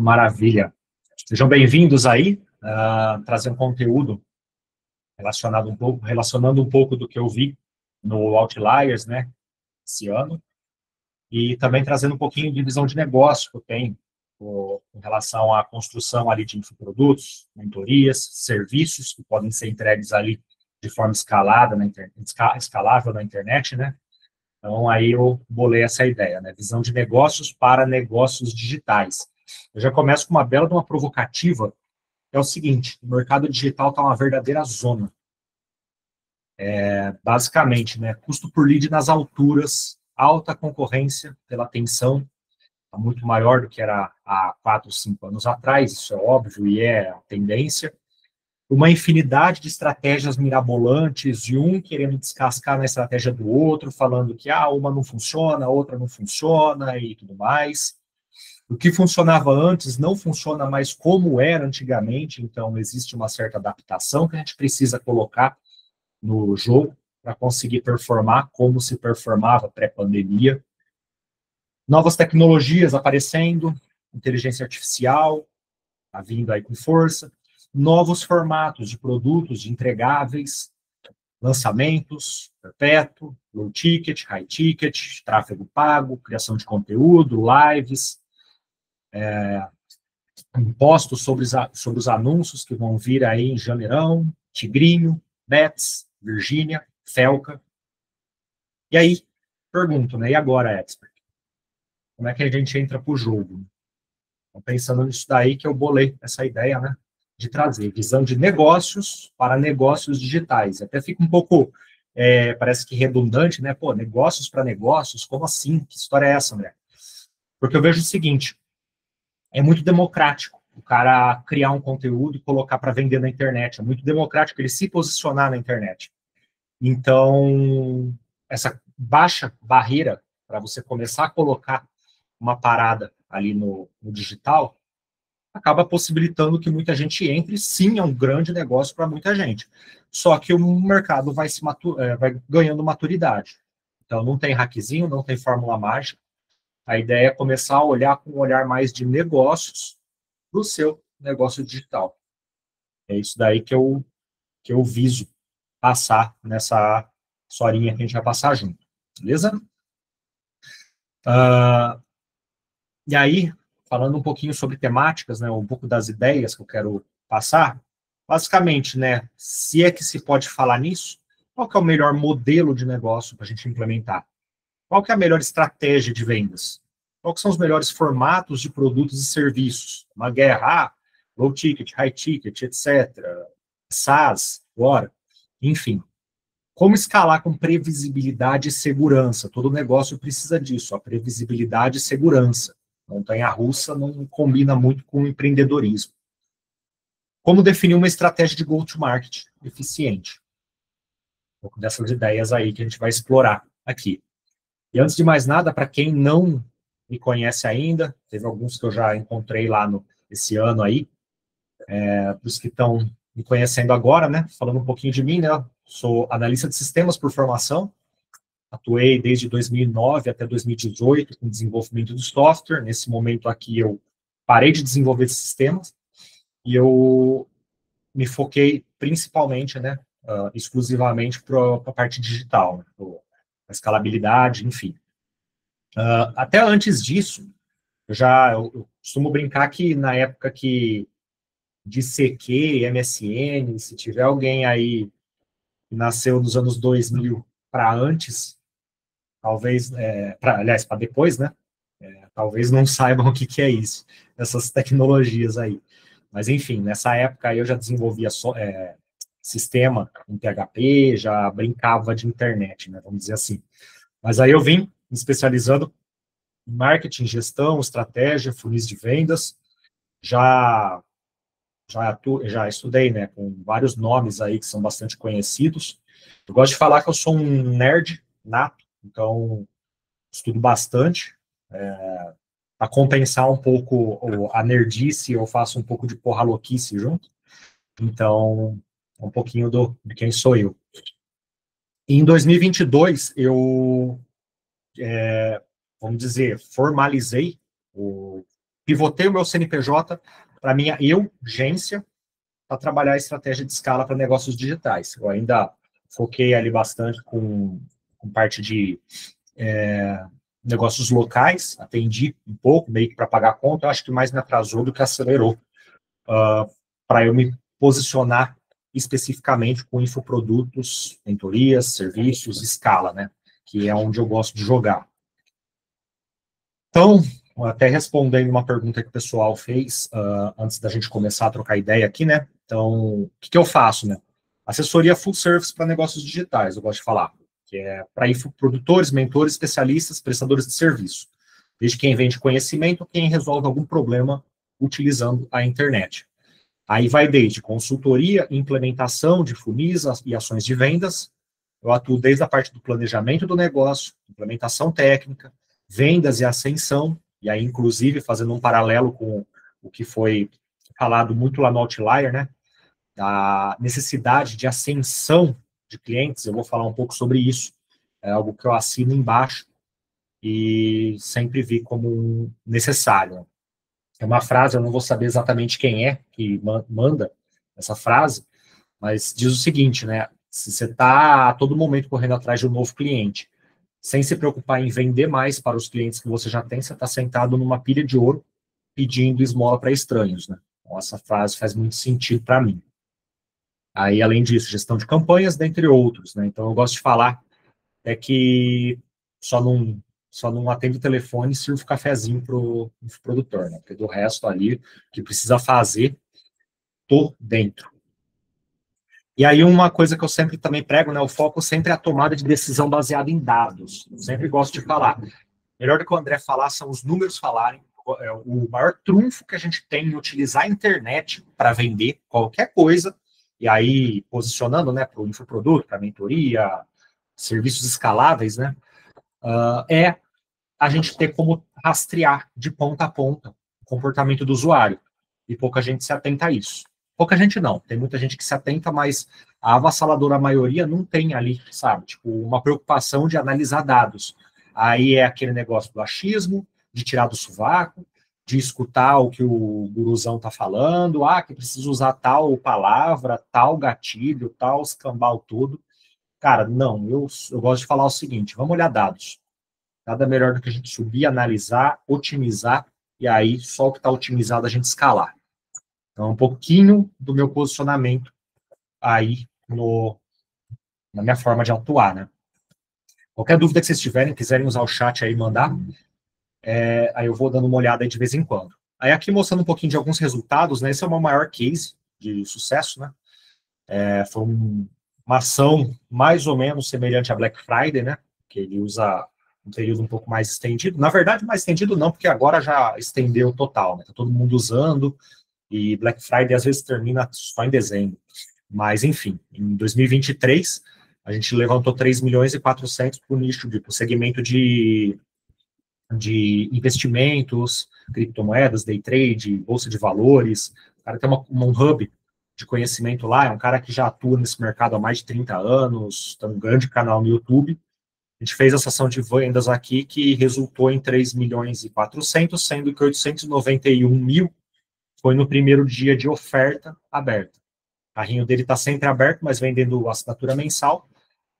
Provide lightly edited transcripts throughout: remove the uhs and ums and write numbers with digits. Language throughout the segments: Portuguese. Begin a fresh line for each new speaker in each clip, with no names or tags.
Maravilha. Sejam bem-vindos aí, trazendo conteúdo relacionando um pouco do que eu vi no Outliers, né, esse ano, e também trazendo um pouquinho de visão de negócio que eu tenho em relação à construção ali de infoprodutos, mentorias, serviços que podem ser entregues ali de forma escalável na internet, né? Então, aí eu bolei essa ideia, né? Visão de negócios para negócios digitais. Eu já começo com uma bela de uma provocativa, que é o seguinte: o mercado digital está uma verdadeira zona. Basicamente, né? Custo por lead nas alturas, alta concorrência pela atenção, tá muito maior do que era há 4, 5 anos atrás, isso é óbvio e é a tendência. Uma infinidade de estratégias mirabolantes, e um querendo descascar na estratégia do outro, falando que uma não funciona, a outra não funciona e tudo mais. O que funcionava antes não funciona mais como era antigamente, então existe uma certa adaptação que a gente precisa colocar no jogo para conseguir performar como se performava pré-pandemia. Novas tecnologias aparecendo, inteligência artificial está vindo aí com força, novos formatos de produtos, de entregáveis, lançamentos, perpétuo, low ticket, high ticket, tráfego pago, criação de conteúdo, lives, impostos sobre os anúncios que vão vir aí em Janeirão, Tigrinho, Bets, Virgínia, Felca. E aí, pergunto, né? E agora, Expert? Como é que a gente entra para o jogo? Então, pensando nisso daí que eu bolei essa ideia, né? De trazer visão de negócios para negócios digitais. Até fica um pouco, parece que redundante, né? Pô, negócios para negócios? Como assim? Que história é essa, André? Porque eu vejo o seguinte: é muito democrático o cara criar um conteúdo e colocar para vender na internet. É muito democrático ele se posicionar na internet. Então, essa baixa barreira para você começar a colocar uma parada ali no digital acaba possibilitando que muita gente entre. Sim, é um grande negócio para muita gente. Só que o mercado vai vai ganhando maturidade. Então, não tem hackzinho, não tem fórmula mágica. A ideia é começar a olhar com um olhar mais de negócios para o seu negócio digital. É isso daí que eu viso passar nessa historinha que a gente vai passar junto. Beleza? E aí, falando um pouquinho sobre temáticas, né, um pouco das ideias que eu quero passar, basicamente, né, se é que se pode falar nisso, qual que é o melhor modelo de negócio para a gente implementar? Qual que é a melhor estratégia de vendas? Quais são os melhores formatos de produtos e serviços? Uma guerra, low ticket, high ticket, etc. SaaS, agora, enfim. Como escalar com previsibilidade e segurança? Todo negócio precisa disso, a previsibilidade e segurança. Montanha-russa não combina muito com o empreendedorismo. Como definir uma estratégia de go-to-market eficiente? Um pouco dessas ideias aí que a gente vai explorar aqui. E antes de mais nada, para quem não me conhece ainda, teve alguns que eu já encontrei lá esse ano aí, para os que estão me conhecendo agora, né? Falando um pouquinho de mim, né? Sou analista de sistemas por formação, atuei desde 2009 até 2018 com desenvolvimento de software. Nesse momento aqui eu parei de desenvolver sistemas e eu me foquei principalmente, né, exclusivamente para a parte digital, né, a escalabilidade, enfim. Até antes disso, eu costumo brincar que na época de CQ, MSN, se tiver alguém aí que nasceu nos anos 2000 para antes, talvez, aliás, para depois, né? Talvez não saibam o que é isso, essas tecnologias aí. Mas, enfim, nessa época aí eu já desenvolvia sistema em PHP, já brincava de internet, né? Vamos dizer assim. Mas aí eu vim me especializando em marketing, gestão, estratégia, funis de vendas. Já estudei, né, com vários nomes aí que são bastante conhecidos. Eu gosto de falar que eu sou um nerd nato, então estudo bastante. Para compensar um pouco a nerdice, eu faço um pouco de porra louquice junto. Então, um pouquinho de quem sou eu. E em 2022, eu, vamos dizer, formalizei o pivotei o meu CNPJ para minha urgência para trabalhar a estratégia de escala para negócios digitais. Eu ainda foquei ali bastante com parte de negócios locais, atendi um pouco, meio que para pagar a conta, eu acho que mais me atrasou do que acelerou, para eu me posicionar especificamente com infoprodutos, mentorias, serviços, escala, né? Que é onde eu gosto de jogar. Então, até respondendo uma pergunta que o pessoal fez antes da gente começar a trocar ideia aqui, né? Então, o que eu faço, né? Assessoria full service para negócios digitais, eu gosto de falar, que é para infoprodutores, mentores, especialistas, prestadores de serviço. Desde quem vende conhecimento, quem resolve algum problema utilizando a internet. Aí vai desde consultoria, implementação de funis e ações de vendas. Eu atuo desde a parte do planejamento do negócio, implementação técnica, vendas e ascensão, e aí, inclusive, fazendo um paralelo com o que foi falado muito lá no Outlier, né? Da necessidade de ascensão de clientes, eu vou falar um pouco sobre isso. É algo que eu assino embaixo e sempre vi como necessário. É uma frase, eu não vou saber exatamente quem é que manda essa frase, mas diz o seguinte, né? Se você está a todo momento correndo atrás de um novo cliente, sem se preocupar em vender mais para os clientes que você já tem, você está sentado numa pilha de ouro pedindo esmola para estranhos, né? Então, essa frase faz muito sentido para mim. Aí, além disso, gestão de campanhas, dentre outros, né? Então, eu gosto de falar que só não atendo o telefone e sirvo cafezinho para o produtor, né? Porque do resto ali, que precisa fazer, tô dentro. E aí uma coisa que eu sempre também prego, né? O foco sempre é a tomada de decisão baseada em dados. Eu sempre gosto de falar. Melhor do que o André falar são os números falarem. O maior trunfo que a gente tem em utilizar a internet para vender qualquer coisa, e aí posicionando, né, para o infoproduto, para a mentoria, serviços escaláveis, né, é a gente ter como rastrear de ponta a ponta o comportamento do usuário. E pouca gente se atenta a isso. Pouca gente não, tem muita gente que se atenta, mas a avassaladora maioria não tem ali, sabe, tipo, uma preocupação de analisar dados. Aí é aquele negócio do achismo, de tirar do sovaco, de escutar o que o guruzão tá falando, que precisa usar tal palavra, tal gatilho, tal escambau todo. Cara, não, eu gosto de falar o seguinte, vamos olhar dados. Nada melhor do que a gente subir, analisar, otimizar, e aí só o que está otimizado a gente escalar. Então, um pouquinho do meu posicionamento aí na minha forma de atuar, né? Qualquer dúvida que vocês tiverem, quiserem usar o chat aí e mandar, aí eu vou dando uma olhada aí de vez em quando. Aí aqui mostrando um pouquinho de alguns resultados, né? Esse é o meu maior case de sucesso, né? Foi uma ação mais ou menos semelhante à Black Friday, né? Que ele usa um período um pouco mais estendido. Na verdade, mais estendido não, porque agora já estendeu total, né? Tá todo mundo usando, e Black Friday às vezes termina só em dezembro. Mas, enfim, em 2023, a gente levantou 3 milhões e 400 para o nicho, para o segmento de investimentos, criptomoedas, day trade, bolsa de valores. O cara tem um hub de conhecimento lá, é um cara que já atua nesse mercado há mais de 30 anos, tem um grande canal no YouTube. A gente fez essa ação de vendas aqui que resultou em 3 milhões e 400, sendo que 891 mil foi no primeiro dia de oferta aberta. O carrinho dele está sempre aberto, mas vendendo assinatura mensal.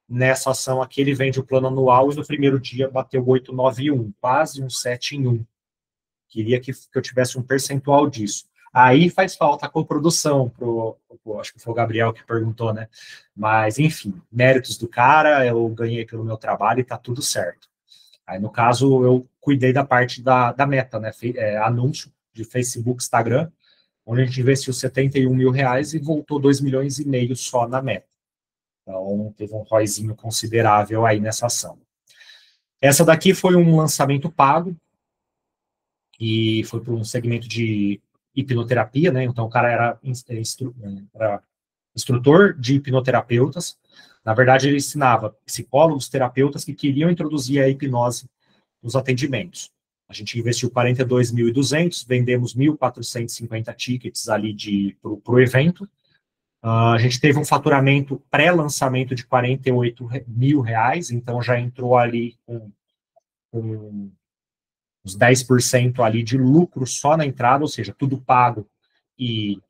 Nessa ação aqui, ele vende o plano anual e no primeiro dia bateu 891, quase um 7 em 1. Queria que eu tivesse um percentual disso. Aí faz falta a coprodução, acho que foi o Gabriel que perguntou, né? Mas, enfim, méritos do cara, eu ganhei pelo meu trabalho e tá tudo certo. Aí, no caso, eu cuidei da parte da meta, né? Anúncio de Facebook, Instagram, onde a gente investiu 71 mil reais e voltou 2 milhões e meio só na meta. Então, teve um ROIzinho considerável aí nessa ação. Essa daqui foi um lançamento pago, e foi para um segmento de hipnoterapia, né? Então, o cara era instrutor de hipnoterapeutas. Na verdade, ele ensinava psicólogos, terapeutas que queriam introduzir a hipnose nos atendimentos. A gente investiu 42.200, vendemos 1.450 tickets ali para o evento. A gente teve um faturamento pré-lançamento de 48 mil reais, então já entrou ali com uns 10% ali de lucro só na entrada, ou seja, tudo pago e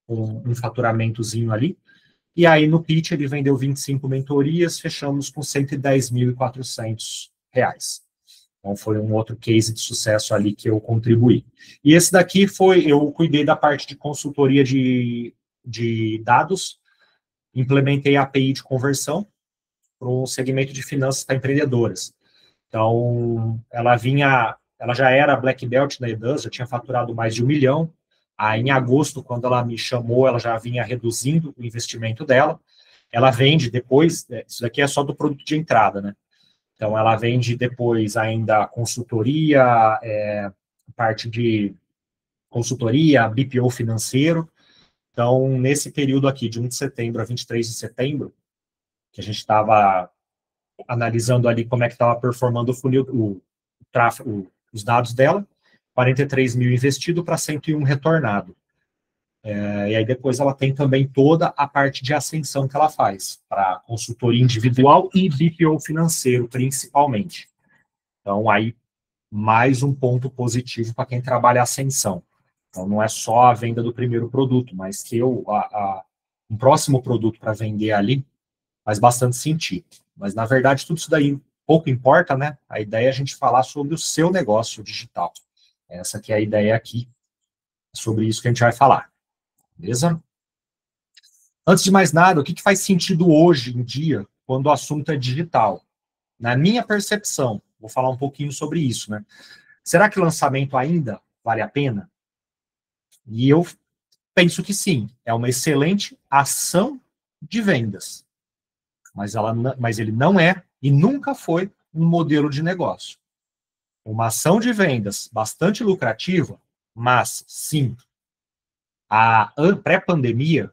um faturamentozinho ali. E aí, no pitch, ele vendeu 25 mentorias, fechamos com R$ 110.400. Então, foi um outro case de sucesso ali que eu contribuí. E esse daqui eu cuidei da parte de consultoria de dados, implementei a API de conversão para o segmento de finanças para empreendedoras. Então, ela já era Black Belt na Eduz, já tinha faturado mais de 1 milhão. Aí, em agosto, quando ela me chamou, ela já vinha reduzindo o investimento dela. Ela vende depois, isso daqui é só do produto de entrada, né? Então, ela vende depois ainda consultoria, parte de consultoria, BPO financeiro. Então, nesse período aqui, de 1 de setembro a 23 de setembro, que a gente estava analisando ali como é que estava performando o funil, o tráfego, os dados dela, 43 mil investido para 101 retornado. E aí depois ela tem também toda a parte de ascensão que ela faz, para consultoria individual e BPO financeiro, principalmente. Então, aí, mais um ponto positivo para quem trabalha ascensão. Então, não é só a venda do primeiro produto, mas ter um próximo produto para vender ali faz bastante sentido. Mas, na verdade, tudo isso daí pouco importa, né? A ideia é a gente falar sobre o seu negócio digital. Essa que é a ideia aqui, sobre isso que a gente vai falar. Beleza? Antes de mais nada, o que faz sentido hoje em dia quando o assunto é digital? Na minha percepção, vou falar um pouquinho sobre isso, né? Será que lançamento ainda vale a pena? E eu penso que sim, é uma excelente ação de vendas, mas ele não é e nunca foi um modelo de negócio. Uma ação de vendas bastante lucrativa, mas sim, a pré-pandemia,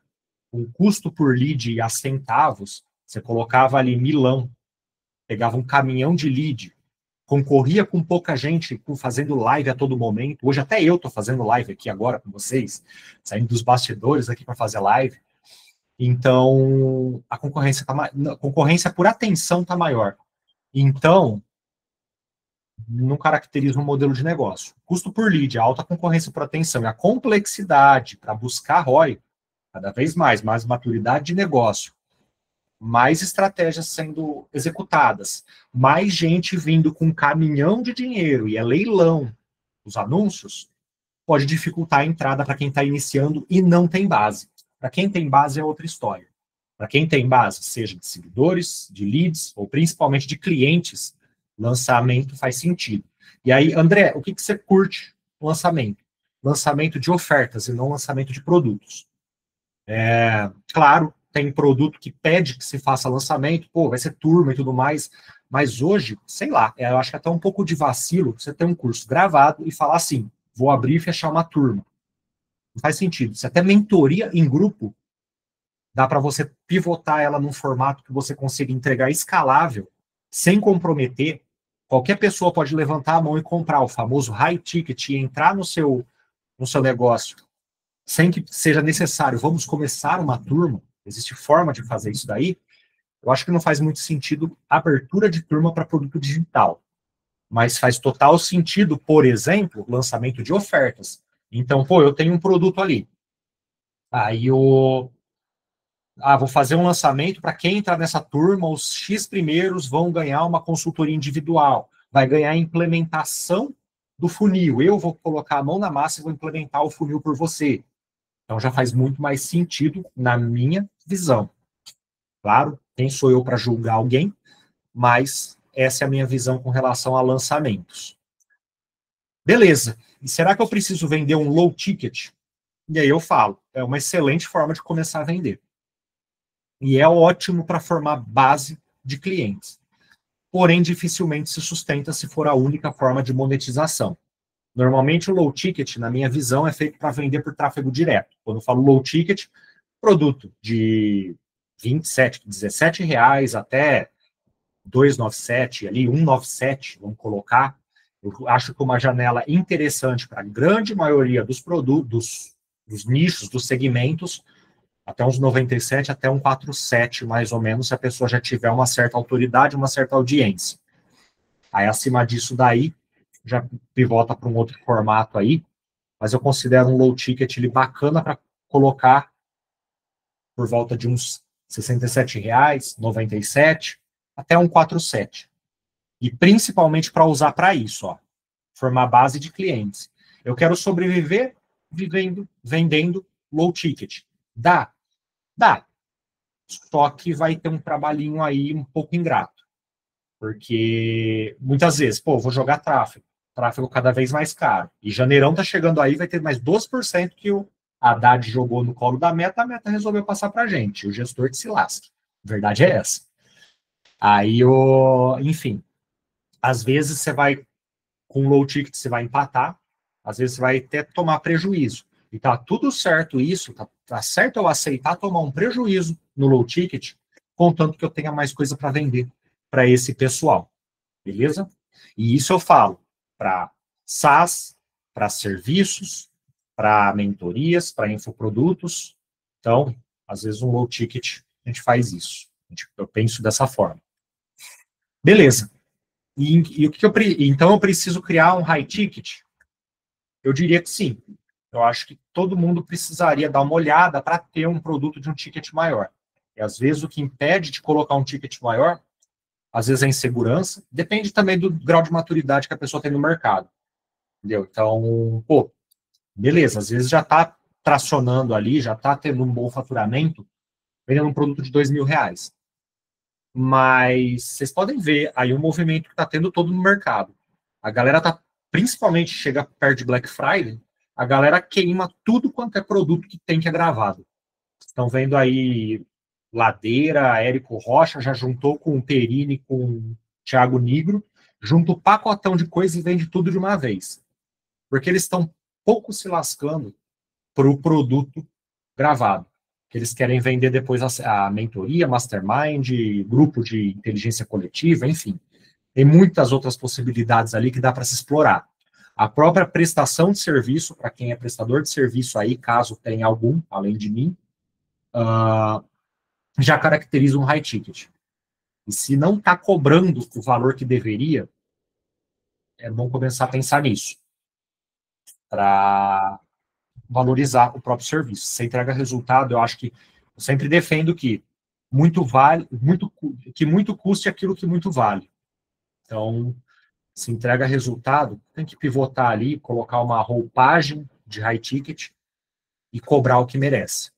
o custo por lead a centavos, você colocava ali milão, pegava um caminhão de lead, concorria com pouca gente, fazendo live a todo momento. Hoje até eu estou fazendo live aqui agora com vocês, saindo dos bastidores aqui para fazer live. Então, a concorrência por atenção está maior. Então, não caracteriza um modelo de negócio. Custo por lead, a alta concorrência por atenção e a complexidade para buscar ROI, cada vez mais maturidade de negócio, mais estratégias sendo executadas, mais gente vindo com um caminhão de dinheiro e é leilão os anúncios, pode dificultar a entrada para quem está iniciando e não tem base. Para quem tem base é outra história. Para quem tem base, seja de seguidores, de leads, ou principalmente de clientes, lançamento faz sentido. E aí, André, o que você curte no lançamento? Lançamento de ofertas e não lançamento de produtos. Claro, tem produto que pede que se faça lançamento, vai ser turma e tudo mais, mas hoje, sei lá, eu acho que até um pouco de vacilo você ter um curso gravado e falar assim, vou abrir e fechar uma turma. Não faz sentido. Se até mentoria em grupo, dá para você pivotar ela num formato que você consiga entregar escalável, sem comprometer. Qualquer pessoa pode levantar a mão e comprar o famoso high ticket e entrar no seu negócio, sem que seja necessário, vamos começar uma turma, existe forma de fazer isso daí. Eu acho que não faz muito sentido abertura de turma para produto digital, mas faz total sentido, por exemplo, lançamento de ofertas. Então, eu tenho um produto ali, aí vou fazer um lançamento para quem entrar nessa turma, os X primeiros vão ganhar uma consultoria individual, vai ganhar a implementação do funil, eu vou colocar a mão na massa e vou implementar o funil por você. Então já faz muito mais sentido na minha visão. Claro, quem sou eu para julgar alguém, mas essa é a minha visão com relação a lançamentos. Beleza, e será que eu preciso vender um low ticket? E aí eu falo, é uma excelente forma de começar a vender. E é ótimo para formar base de clientes. Porém, dificilmente se sustenta se for a única forma de monetização. Normalmente, o low ticket, na minha visão, é feito para vender por tráfego direto. Quando eu falo low ticket, produto de 27, 17 reais até 297, ali 197, vamos colocar. Eu acho que uma janela interessante para a grande maioria dos produtos, dos nichos, dos segmentos, até uns 97, até um 47, mais ou menos, se a pessoa já tiver uma certa autoridade, uma certa audiência. Aí, acima disso daí, já pivota para um outro formato aí, mas eu considero um low ticket ele bacana para colocar por volta de uns R$ 67,00, 97, até um 47. E principalmente para usar para isso, ó, formar base de clientes. Eu quero sobreviver vendendo low ticket. Dá? Dá. Só que vai ter um trabalhinho aí um pouco ingrato. Porque muitas vezes, pô, vou jogar tráfego cada vez mais caro. E janeirão tá chegando aí, vai ter mais 12% que o Haddad jogou no colo da Meta, a Meta resolveu passar pra gente. O gestor que se lasque. A verdade é essa. Aí, enfim, às vezes você vai, com low ticket, você vai empatar, às vezes você vai até tomar prejuízo. E tá tudo certo isso, tá certo eu aceitar tomar um prejuízo no low ticket, contanto que eu tenha mais coisa para vender para esse pessoal, beleza? E isso eu falo para SaaS, para serviços, para mentorias, para infoprodutos. Então, às vezes um low ticket, a gente faz isso. Eu penso dessa forma. Beleza. E o que então eu preciso criar um high ticket? Eu diria que sim. Eu acho que todo mundo precisaria dar uma olhada para ter um produto de um ticket maior. E às vezes o que impede de colocar um ticket maior, às vezes é insegurança, depende também do grau de maturidade que a pessoa tem no mercado. Entendeu? Então, pô, beleza, às vezes já está tracionando ali, já está tendo um bom faturamento, vendendo um produto de R$ 2.000. Mas vocês podem ver aí o movimento que está tendo todo no mercado. A galera tá, principalmente chega perto de Black Friday, a galera queima tudo quanto é produto que tem que é gravado. Estão vendo aí Ladeira, Érico Rocha, já juntou com o Perini, com o Thiago Nigro, junta o pacotão de coisa e vende tudo de uma vez. Porque eles estão pouco se lascando para o produto gravado. Que eles querem vender depois a mentoria, mastermind, grupo de inteligência coletiva, enfim. Tem muitas outras possibilidades ali que dá para se explorar. A própria prestação de serviço, para quem é prestador de serviço aí, caso tenha algum, além de mim, já caracteriza um high ticket. E se não está cobrando o valor que deveria, é bom começar a pensar nisso, para valorizar o próprio serviço. Se entrega resultado, eu acho que eu sempre defendo que muito custe aquilo que muito vale. Então, se entrega resultado, tem que pivotar ali, colocar uma roupagem de high ticket e cobrar o que merece.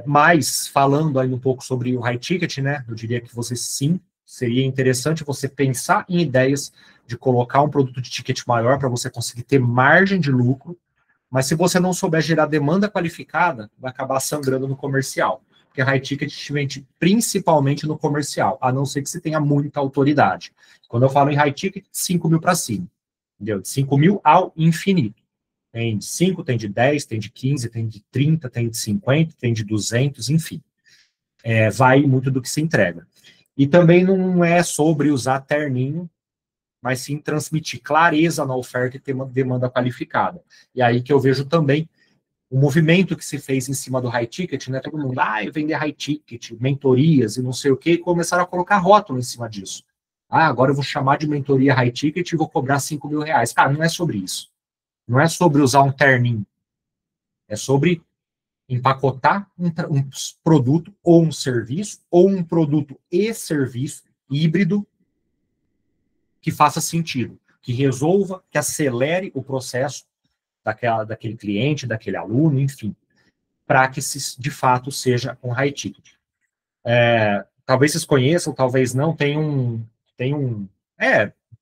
Mas, falando aí um pouco sobre o high ticket, né, eu diria que você sim, seria interessante você pensar em ideias de colocar um produto de ticket maior para você conseguir ter margem de lucro, mas se você não souber gerar demanda qualificada, vai acabar sangrando no comercial. Porque high ticket te vende principalmente no comercial, a não ser que você tenha muita autoridade. Quando eu falo em high ticket, 5 mil para cima. Entendeu? De 5 mil ao infinito. Tem de 5, tem de 10, tem de 15, tem de 30, tem de 50, tem de 200, enfim. Vai muito do que se entrega. E também não é sobre usar terninho, mas sim transmitir clareza na oferta e ter uma demanda qualificada. E aí que eu vejo também o movimento que se fez em cima do high ticket, né? Todo mundo, vender high ticket, mentorias e não sei o quê, e começaram a colocar rótulo em cima disso. Agora eu vou chamar de mentoria high ticket e vou cobrar R$ 5.000. Cara, não é sobre isso. Não é sobre usar um terninho. É sobre empacotar um produto ou um serviço, ou um produto e serviço híbrido que faça sentido, que resolva, que acelere o processo daquele cliente, daquele aluno, enfim, para que de fato seja um high ticket. Talvez vocês conheçam, talvez não, tem um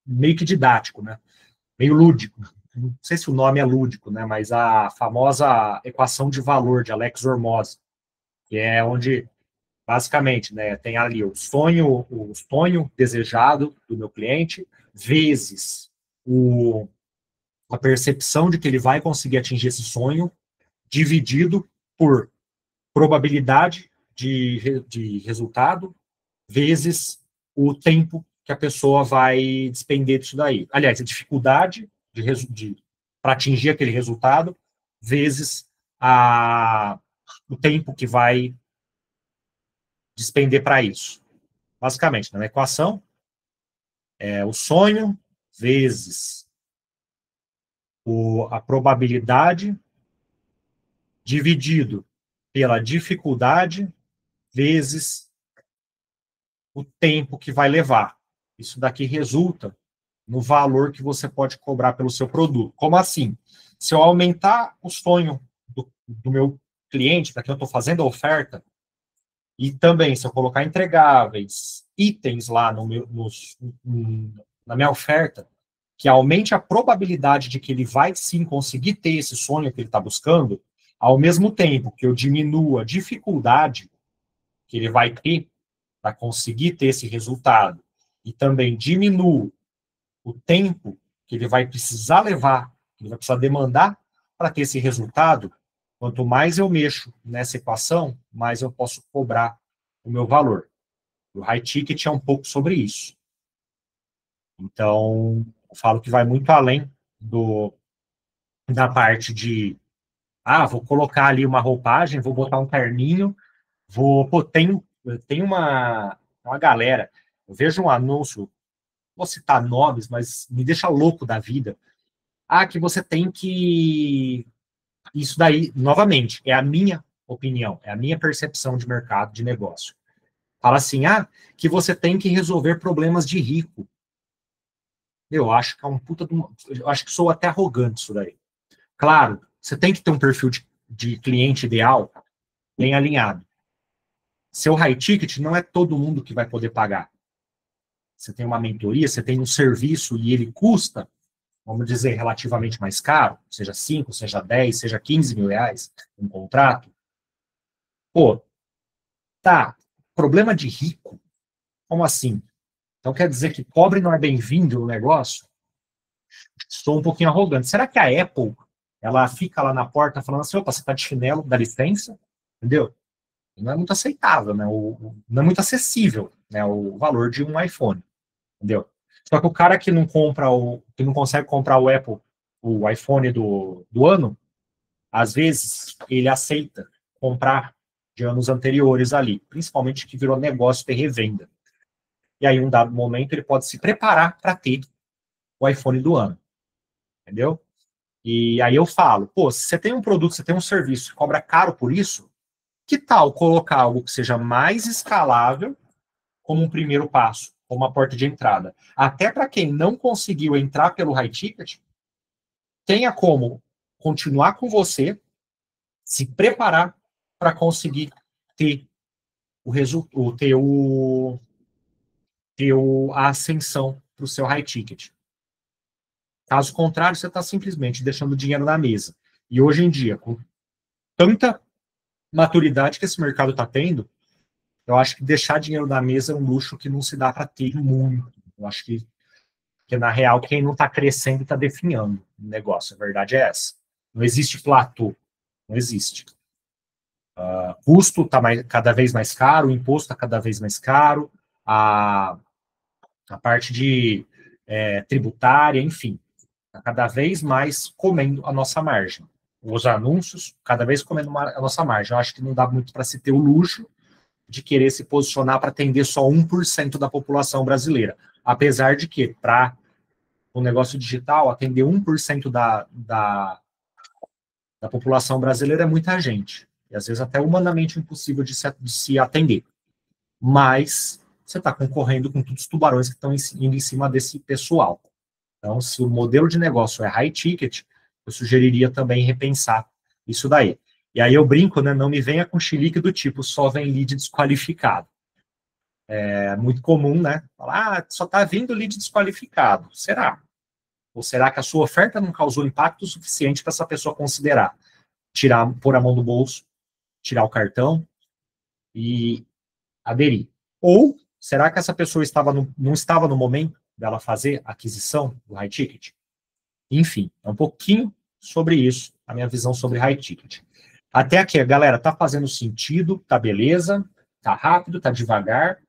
meio que didático, né? Meio lúdico. Não sei se o nome é lúdico, né? Mas a famosa equação de valor de Alex Hormozzi, que é onde basicamente, né, tem ali o sonho desejado do meu cliente, vezes a percepção de que ele vai conseguir atingir esse sonho, dividido por probabilidade de resultado, vezes o tempo que a pessoa vai despender disso daí. Aliás, a dificuldade para atingir aquele resultado, vezes o tempo que vai despender para isso. Basicamente, na equação, o sonho vezes a probabilidade dividido pela dificuldade vezes o tempo que vai levar. Isso daqui resulta no valor que você pode cobrar pelo seu produto. Como assim? Se eu aumentar o sonho do meu cliente, para quem eu estou fazendo a oferta, e também se eu colocar entregáveis, itens lá na minha oferta, que aumente a probabilidade de que ele vai sim conseguir ter esse sonho que ele está buscando, ao mesmo tempo que eu diminua a dificuldade que ele vai ter para conseguir ter esse resultado, e também diminuo o tempo que ele vai precisar levar, que ele vai precisar demandar para ter esse resultado, quanto mais eu mexo nessa equação, mais eu posso cobrar o meu valor. O high ticket é um pouco sobre isso. Então, eu falo que vai muito além da parte de, vou colocar ali uma roupagem, vou botar um terninho, tem uma galera, eu vejo um anúncio, vou citar nomes, mas me deixa louco da vida. Que você tem que... Isso daí, novamente, é a minha opinião, é a minha percepção de mercado, de negócio. Fala assim, que você tem que resolver problemas de rico. Eu acho que é um puta de uma... Eu acho que sou até arrogante isso daí. Claro, você tem que ter um perfil de cliente ideal bem alinhado. Seu high ticket não é todo mundo que vai poder pagar. Você tem uma mentoria, você tem um serviço e ele custa, vamos dizer, relativamente mais caro, seja 5, seja 10, seja 15 mil reais, um contrato. Pô, problema de rico? Como assim? Então quer dizer que pobre não é bem-vindo no negócio? Sou um pouquinho arrogante. Será que a Apple, ela fica lá na porta falando assim, opa, você tá de chinelo, dá licença? Entendeu? Não é muito aceitável, né? Não é muito acessível, né? O valor de um iPhone, entendeu? Só que o cara que não consegue comprar o Apple, o iPhone do ano, às vezes ele aceita comprar de anos anteriores ali, principalmente que virou negócio ter revenda. E aí, em um dado momento, ele pode se preparar para ter o iPhone do ano, entendeu? E aí eu falo, se você tem um produto, você tem um serviço, cobra caro por isso, que tal colocar algo que seja mais escalável como um primeiro passo, como uma porta de entrada? Até para quem não conseguiu entrar pelo high ticket, tenha como continuar com você, se preparar para conseguir ter o resultado, a ascensão para o seu high ticket. Caso contrário, você está simplesmente deixando dinheiro na mesa. E hoje em dia, com tanta maturidade que esse mercado está tendo, eu acho que deixar dinheiro na mesa é um luxo que não se dá para ter muito. Eu acho que na real, quem não está crescendo está definhando o negócio. A verdade é essa. Não existe platô. Não existe. Custo está cada vez mais caro, o imposto está cada vez mais caro, a parte de tributária, enfim, está cada vez mais comendo a nossa margem. Os anúncios, cada vez comendo a nossa margem. Eu acho que não dá muito para se ter o luxo de querer se posicionar para atender só 1% da população brasileira. Apesar de que, para o negócio digital, atender 1% da população brasileira é muita gente. E às vezes até humanamente impossível de se atender. Mas você está concorrendo com todos os tubarões que estão indo em cima desse pessoal. Então, se o modelo de negócio é high ticket, eu sugeriria também repensar isso daí. E aí eu brinco, né? Não me venha com chilique do tipo, só vem lead desqualificado. É muito comum, né? Falar, só está vindo lead desqualificado. Será? Ou será que a sua oferta não causou impacto suficiente para essa pessoa considerar? Pôr a mão no bolso, tirar o cartão e aderir. Ou será que essa pessoa não estava no momento dela fazer a aquisição do high ticket? Enfim, é um pouquinho sobre isso, a minha visão sobre high ticket. Até aqui, galera, tá fazendo sentido, tá beleza, tá rápido, tá devagar.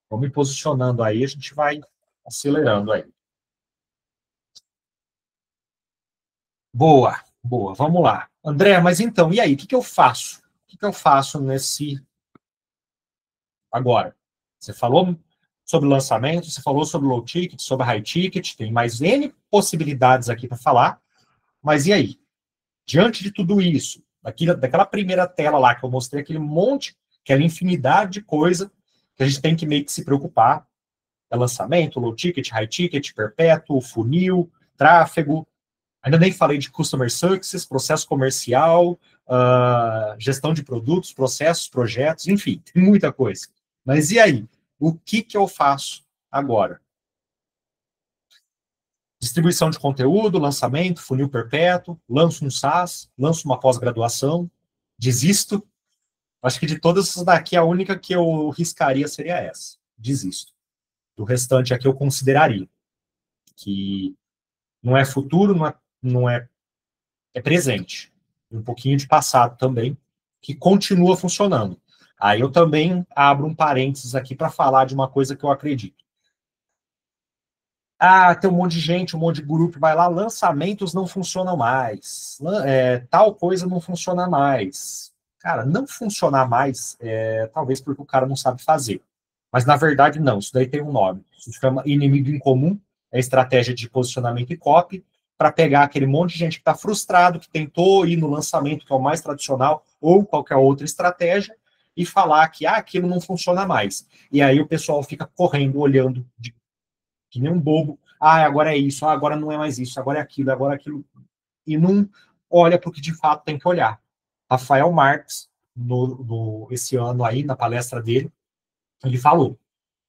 Vamos me posicionando aí, a gente vai acelerando aí. Boa, boa, vamos lá. André, mas então, e aí, o que eu faço? O que eu faço nesse... Agora, você falou sobre lançamento, você falou sobre low ticket, sobre high ticket, tem mais N possibilidades aqui para falar, mas e aí? Diante de tudo isso, daquela primeira tela lá que eu mostrei, aquele monte, aquela infinidade de coisa que a gente tem que meio que se preocupar, é lançamento, low ticket, high ticket, perpétuo, funil, tráfego, ainda nem falei de customer success, processo comercial, gestão de produtos, processos, projetos, enfim, tem muita coisa. Mas e aí? O que eu faço agora? Distribuição de conteúdo, lançamento, funil perpétuo, lanço um SaaS, lanço uma pós-graduação, desisto. Acho que de todas essas daqui, a única que eu riscaria seria essa. Desisto. Do restante aqui eu consideraria. Que não é futuro, é presente. Um pouquinho de passado também, que continua funcionando. Aí eu também abro um parênteses aqui para falar de uma coisa que eu acredito. Tem um monte de gente, um monte de grupo, vai lá, lançamentos não funcionam mais, tal coisa não funciona mais. Cara, não funcionar mais, talvez porque o cara não sabe fazer. Mas, na verdade, não, isso daí tem um nome. Isso se chama inimigo em comum, é estratégia de posicionamento e copy, para pegar aquele monte de gente que está frustrado, que tentou ir no lançamento, que é o mais tradicional, ou qualquer outra estratégia, e falar que aquilo não funciona mais. E aí o pessoal fica correndo, olhando que nem um bobo. Agora é isso, agora não é mais isso, agora é aquilo. E não olha para o que de fato tem que olhar. Rafael Marques, esse ano aí, na palestra dele, ele falou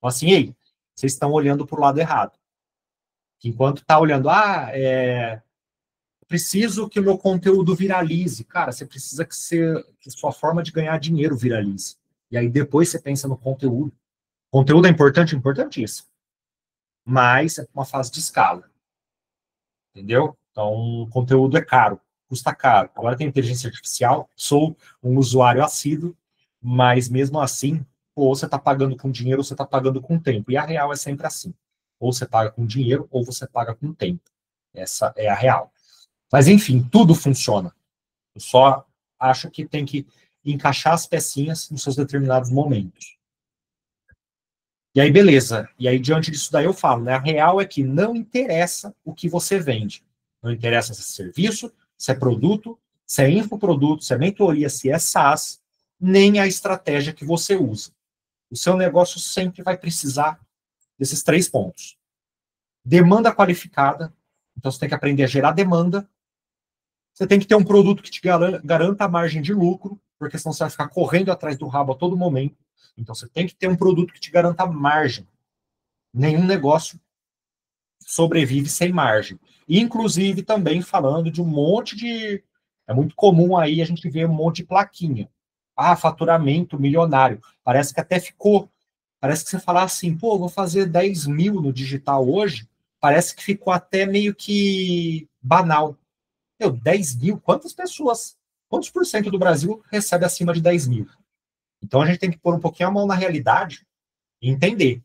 assim, ei, vocês estão olhando para o lado errado. Enquanto está olhando, preciso que o meu conteúdo viralize. Cara, você precisa que sua forma de ganhar dinheiro viralize. E aí depois você pensa no conteúdo. Conteúdo é importante, importantíssimo. Mas é uma fase de escala. Entendeu? Então, o conteúdo é caro, custa caro. Agora tem inteligência artificial, sou um usuário assíduo, mas mesmo assim, ou você está pagando com dinheiro ou você está pagando com tempo. E a real é sempre assim. Ou você paga com dinheiro ou você paga com tempo. Essa é a real. Mas, enfim, tudo funciona. Eu só acho que tem que encaixar as pecinhas nos seus determinados momentos. E aí, beleza. E aí, diante disso daí, eu falo, né? A real é que não interessa o que você vende. Não interessa se é serviço, se é produto, se é infoproduto, se é mentoria, se é SaaS, nem a estratégia que você usa. O seu negócio sempre vai precisar desses 3 pontos. Demanda qualificada. Então, você tem que aprender a gerar demanda. Você tem que ter um produto que te garanta a margem de lucro, porque senão você vai ficar correndo atrás do rabo a todo momento. Então, você tem que ter um produto que te garanta margem. Nenhum negócio sobrevive sem margem. Inclusive, também falando de um monte de... É muito comum aí a gente ver um monte de plaquinha. Faturamento milionário. Parece que até ficou... Parece que você falar assim, vou fazer 10 mil no digital hoje, parece que ficou até meio que banal. 10 mil? Quantas pessoas, quantos por cento do Brasil recebe acima de 10 mil? Então, a gente tem que pôr um pouquinho a mão na realidade e entender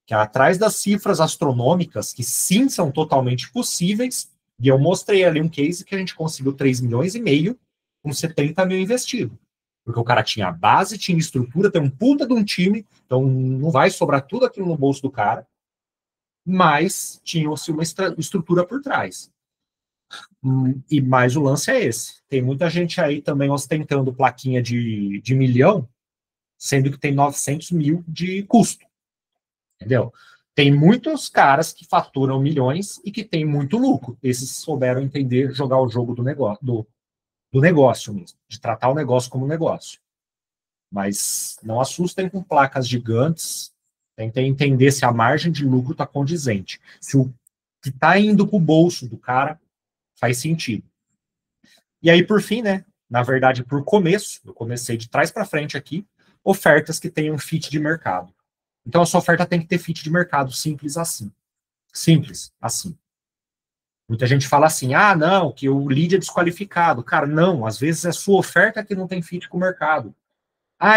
que atrás das cifras astronômicas, que sim são totalmente possíveis, e eu mostrei ali um case que a gente conseguiu 3,5 milhões com 70 mil investido. Porque o cara tinha base, tinha estrutura, tem um puta de um time, então não vai sobrar tudo aquilo no bolso do cara, mas tinha-se uma estrutura por trás. E mais o lance é esse. Tem muita gente aí também ostentando plaquinha de milhão, sendo que tem 900 mil de custo. Entendeu? Tem muitos caras que faturam milhões e que têm muito lucro. Esses souberam entender, jogar o jogo do negócio mesmo, de tratar o negócio como negócio. Mas não assustem com placas gigantes, tentem entender se a margem de lucro está condizente. Se o que está indo para o bolso do cara faz sentido. E aí, por fim, né? Na verdade, por começo, eu comecei de trás para frente aqui, ofertas que tenham fit de mercado. Então, a sua oferta tem que ter fit de mercado, simples assim. Simples assim. Muita gente fala assim, não, que o lead é desqualificado. Cara, não, às vezes é sua oferta que não tem fit com o mercado.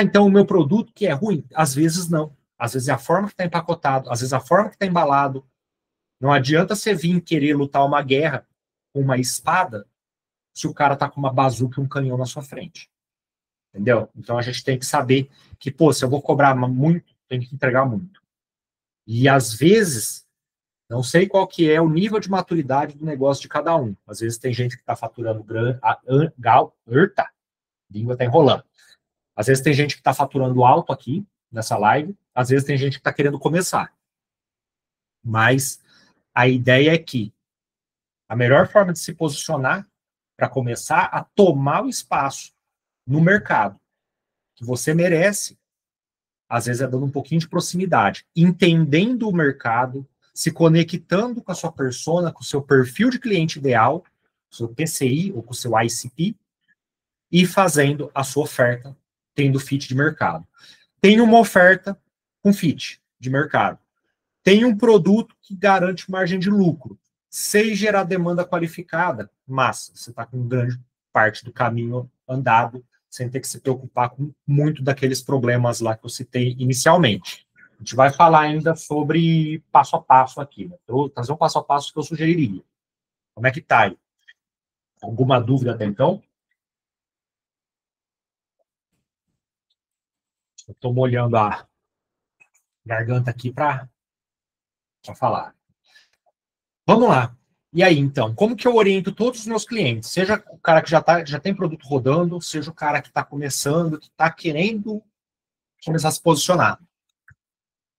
Então o meu produto que é ruim? Às vezes não. Às vezes é a forma que está empacotado, às vezes é a forma que está embalado. Não adianta você vir querer lutar uma guerra com uma espada se o cara está com uma bazuca e um canhão na sua frente. Entendeu? Então a gente tem que saber que, se eu vou cobrar muito, tem que entregar muito. E, às vezes, não sei qual que é o nível de maturidade do negócio de cada um. Às vezes tem gente que está faturando a língua está enrolando. Às vezes tem gente que está faturando alto aqui, nessa live. Às vezes tem gente que está querendo começar. Mas a ideia é que a melhor forma de se posicionar para começar a tomar o espaço no mercado que você merece, às vezes é dando um pouquinho de proximidade, entendendo o mercado, se conectando com a sua persona, com o seu perfil de cliente ideal, com o seu PCI ou com o seu ICP, e fazendo a sua oferta, tendo fit de mercado. Tem uma oferta com fit de mercado. Tem um produto que garante margem de lucro. Sem gerar demanda qualificada, massa, você está com grande parte do caminho andado, sem ter que se preocupar com muito daqueles problemas lá que eu citei inicialmente. A gente vai falar ainda sobre passo a passo aqui, né? Vou trazer um passo a passo que eu sugeriria. Como é que tá aí? Alguma dúvida até então? Eu estou molhando a garganta aqui para falar. Vamos lá. E aí, então, como que eu oriento todos os meus clientes? Seja o cara que já tem produto rodando, seja o cara que está começando, que está querendo começar a se posicionar.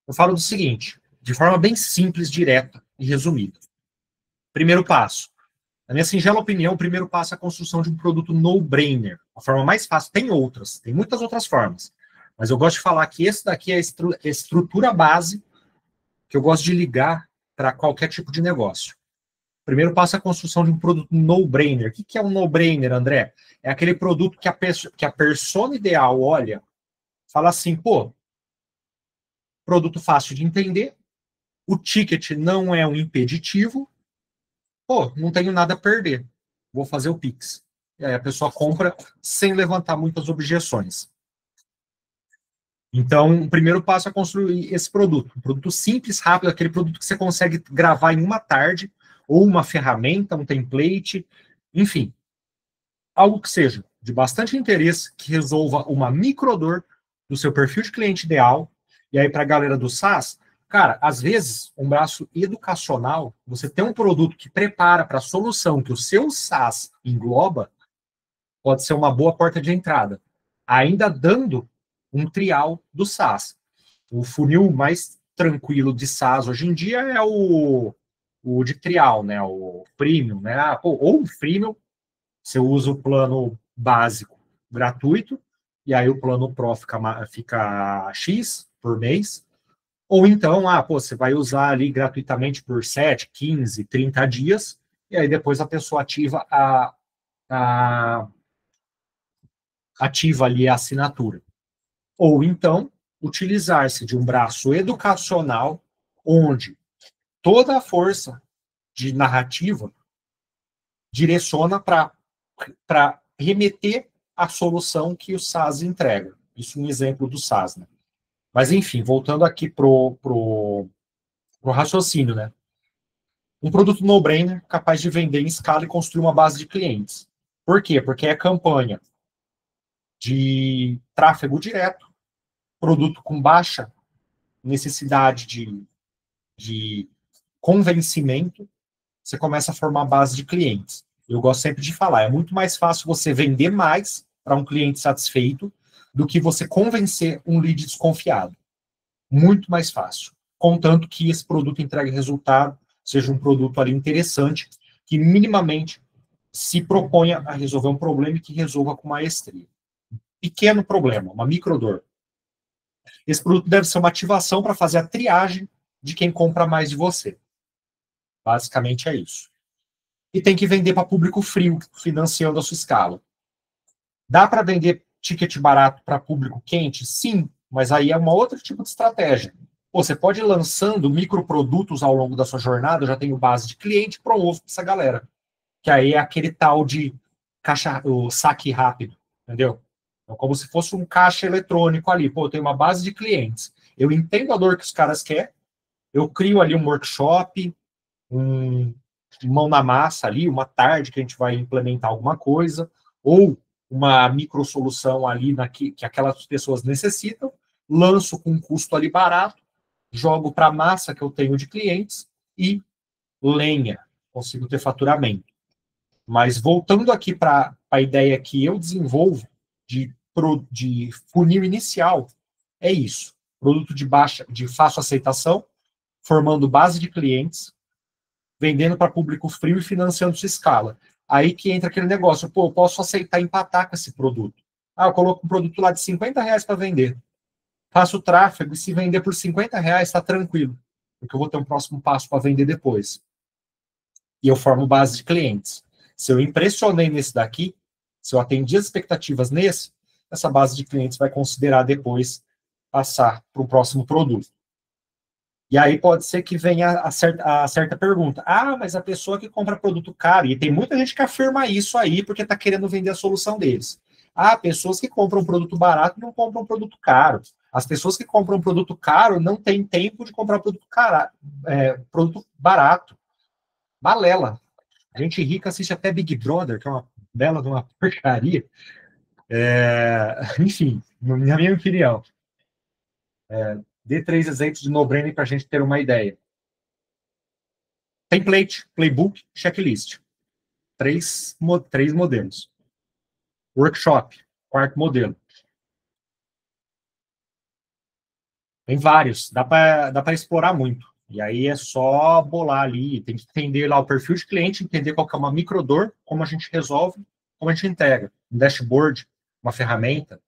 Eu falo do seguinte, de forma bem simples, direta e resumida. Primeiro passo. Na minha singela opinião, o primeiro passo é a construção de um produto no-brainer. A forma mais fácil, tem outras, tem muitas outras formas. Mas eu gosto de falar que esse daqui é a estrutura base que eu gosto de ligar para qualquer tipo de negócio. Primeiro passo é a construção de um produto no-brainer. O que é um no-brainer, André? É aquele produto que a persona ideal olha, fala assim, pô, produto fácil de entender, o ticket não é um impeditivo, pô, não tenho nada a perder, vou fazer o Pix. E aí a pessoa compra sem levantar muitas objeções. Então, o primeiro passo é construir esse produto. Um produto simples, rápido, aquele produto que você consegue gravar em uma tarde, ou uma ferramenta, um template, enfim. Algo que seja de bastante interesse, que resolva uma microdor do seu perfil de cliente ideal. E aí, para a galera do SaaS, cara, às vezes, um braço educacional, você tem um produto que prepara para a solução que o seu SaaS engloba, pode ser uma boa porta de entrada. Ainda dando um trial do SaaS. O funil mais tranquilo de SaaS hoje em dia é o de trial, né? O premium, né? Ou o freemium, você usa o plano básico gratuito, e aí o plano Pro fica X por mês. Ou então, você vai usar ali gratuitamente por 7, 15, 30 dias, e aí depois a pessoa ativa ali a assinatura. Ou então, utilizar-se de um braço educacional, onde toda a força de narrativa direciona para remeter à solução que o SaaS entrega. Isso é um exemplo do SaaS, né? Mas, enfim, voltando aqui pro raciocínio, né? Um produto no-brainer capaz de vender em escala e construir uma base de clientes. Por quê? Porque é campanha de tráfego direto, produto com baixa necessidade de convencimento, você começa a formar base de clientes. Eu gosto sempre de falar, é muito mais fácil você vender mais para um cliente satisfeito do que você convencer um lead desconfiado. Muito mais fácil. Contanto que esse produto entregue resultado, seja um produto ali interessante, que minimamente se proponha a resolver um problema e que resolva com maestria. Pequeno problema, uma microdor. Esse produto deve ser uma ativação para fazer a triagem de quem compra mais de você. Basicamente é isso. E tem que vender para público frio, financiando a sua escala. Dá para vender ticket barato para público quente? Sim, mas aí é um outro tipo de estratégia. Você pode ir lançando microprodutos ao longo da sua jornada, eu já tenho base de cliente, promovo para essa galera. Que aí é aquele tal de o saque rápido, entendeu? Então, como se fosse um caixa eletrônico ali. Pô, eu tenho uma base de clientes. Eu entendo a dor que os caras querem, eu crio ali um workshop, mão na massa ali, uma tarde que a gente vai implementar alguma coisa, ou uma microsolução ali que aquelas pessoas necessitam, lanço com um custo ali barato, jogo para a massa que eu tenho de clientes e lenha, consigo ter faturamento. Mas voltando aqui para a ideia que eu desenvolvo de funil inicial, é isso. Produto de fácil aceitação, formando base de clientes, vendendo para público frio e financiando sua escala. Aí que entra aquele negócio, pô, eu posso aceitar empatar com esse produto. Ah, eu coloco um produto lá de R$ 50 para vender. Faço o tráfego e se vender por R$ 50, está tranquilo. Porque eu vou ter um próximo passo para vender depois. E eu formo base de clientes. Se eu impressionei nesse daqui, se eu atendi as expectativas nesse, essa base de clientes vai considerar depois passar para o próximo produto. E aí pode ser que venha a certa pergunta. Ah, mas a pessoa que compra produto caro, e tem muita gente que afirma isso aí porque está querendo vender a solução deles. Ah, pessoas que compram produto barato não compram produto caro. As pessoas que compram produto caro não têm tempo de comprar produto barato. Balela. A gente rica assiste até Big Brother, que é uma bela de uma porcaria. Enfim, na minha opinião. Dê 3 exemplos de no-brainer para a gente ter uma ideia. Template, playbook, checklist. Três modelos. Workshop, quarto modelo. Tem vários, dá para explorar muito. E aí é só bolar ali, tem que entender lá o perfil de cliente, entender qual que é uma microdor, como a gente resolve, como a gente integra. Um dashboard, uma ferramenta.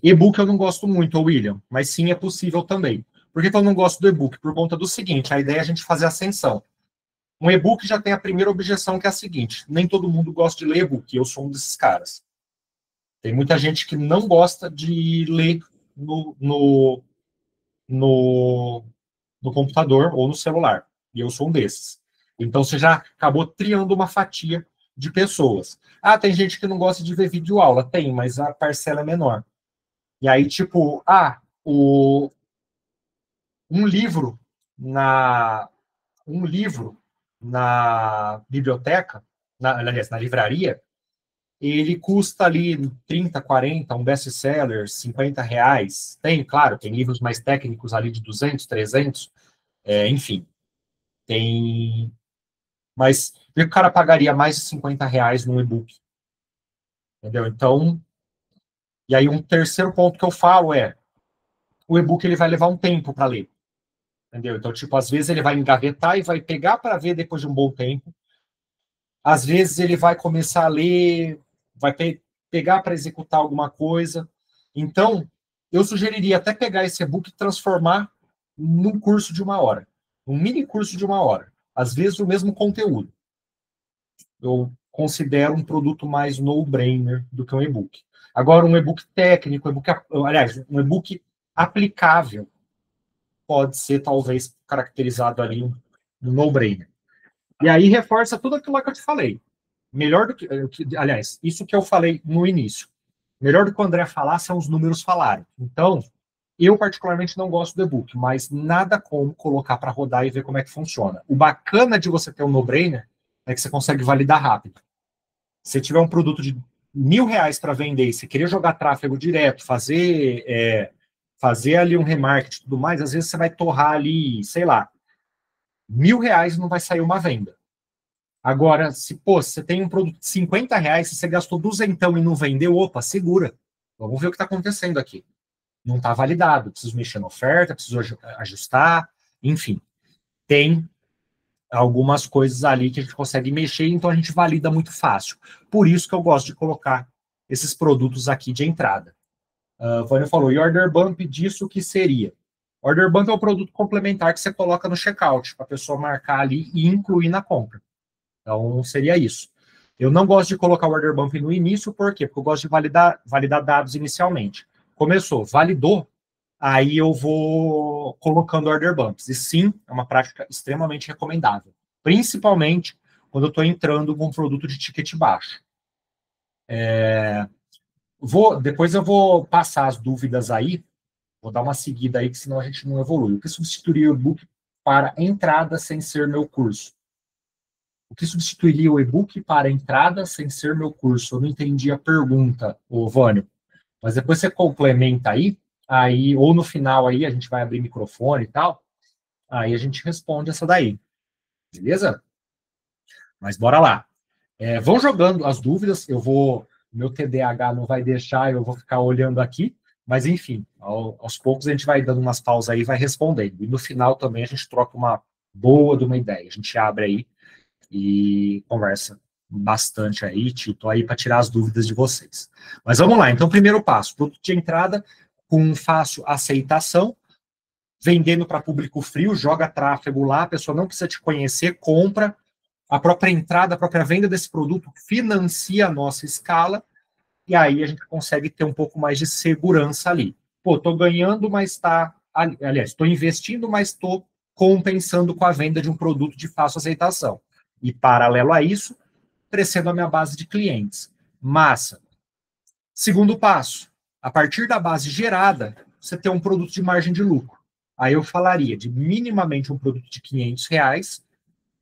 E-book eu não gosto muito, William, mas sim é possível também. Por que eu não gosto do e-book? Por conta do seguinte, a ideia é a gente fazer ascensão. Um e-book já tem a primeira objeção, que é a seguinte: nem todo mundo gosta de ler e-book, eu sou um desses caras. Tem muita gente que não gosta de ler no computador ou no celular, e eu sou um desses. Então, você já acabou triando uma fatia de pessoas. Ah, tem gente que não gosta de ver videoaula. Tem, mas a parcela é menor. E aí, tipo, um livro na biblioteca, aliás, na livraria, ele custa ali 30, 40, um best-seller, R$ 50. Claro, tem livros mais técnicos ali de 200, 300, enfim. Tem... Mas o cara pagaria mais de R$ 50 no e-book. Entendeu? Então, e aí um terceiro ponto que eu falo é, o e-book ele vai levar um tempo para ler. Entendeu? Então, tipo, às vezes ele vai engavetar e vai pegar para ver depois de um bom tempo. Às vezes ele vai começar a ler, vai pegar para executar alguma coisa. Então, eu sugeriria até pegar esse e-book e transformar num curso de 1 hora. Um mini curso de 1 hora. Às vezes o mesmo conteúdo. Eu considero um produto mais no-brainer do que um e-book. Agora, um e-book técnico, um e-book aplicável, pode ser, talvez, caracterizado ali um no-brainer. E aí reforça tudo aquilo que eu te falei. Melhor do que... Aliás, isso que eu falei no início. Melhor do que o André falar são os números falarem. Então, eu particularmente não gosto do e-book, mas nada como colocar para rodar e ver como é que funciona. O bacana de você ter um no-brainer é que você consegue validar rápido. Se tiver um produto de R$ 1.000 para vender e você querer jogar tráfego direto, fazer ali um remarketing e tudo mais, às vezes você vai torrar ali, sei lá, R$ 1.000 e não vai sair uma venda. Agora, se você tem um produto de R$ 50, se você gastou duzentão e não vendeu, opa, segura. Vamos ver o que está acontecendo aqui. Não está validado, preciso mexer na oferta, preciso ajustar, enfim. Tem algumas coisas ali que a gente consegue mexer, então a gente valida muito fácil. Por isso que eu gosto de colocar esses produtos aqui de entrada. O Vânia falou, e order bump disso o que seria? Order bump é o produto complementar que você coloca no checkout, para a pessoa marcar ali e incluir na compra. Então, seria isso. Eu não gosto de colocar o order bump no início, por quê? Porque eu gosto de validar dados inicialmente. Começou, validou, aí eu vou colocando order bumps. E sim, é uma prática extremamente recomendável. Principalmente quando eu estou entrando com um produto de ticket baixo. Depois eu vou passar as dúvidas aí, vou dar uma seguida aí, que senão a gente não evolui. O que substituiria o e-book para entrada sem ser meu curso? O que substituiria o e-book para entrada sem ser meu curso? Eu não entendi a pergunta, Vânio. Mas depois você complementa aí, aí, ou no final aí, a gente vai abrir microfone e tal, aí a gente responde essa daí, beleza? Mas bora lá. Vão jogando as dúvidas, meu TDAH não vai deixar, eu vou ficar olhando aqui, mas enfim, aos poucos a gente vai dando umas pausas aí e vai respondendo. E no final também a gente troca uma boa de uma ideia, a gente abre aí e conversa bastante aí, tô aí para tirar as dúvidas de vocês. Mas vamos lá, então primeiro passo, produto de entrada com fácil aceitação, vendendo para público frio, joga tráfego lá, a pessoa não precisa te conhecer, compra, a própria entrada, a própria venda desse produto financia a nossa escala, e aí a gente consegue ter um pouco mais de segurança ali. Pô, estou ganhando, mas aliás, estou investindo, mas estou compensando com a venda de um produto de fácil aceitação. E, paralelo a isso, crescendo a minha base de clientes. Massa. Segundo passo, a partir da base gerada, você tem um produto de margem de lucro. Aí eu falaria de minimamente um produto de R$500,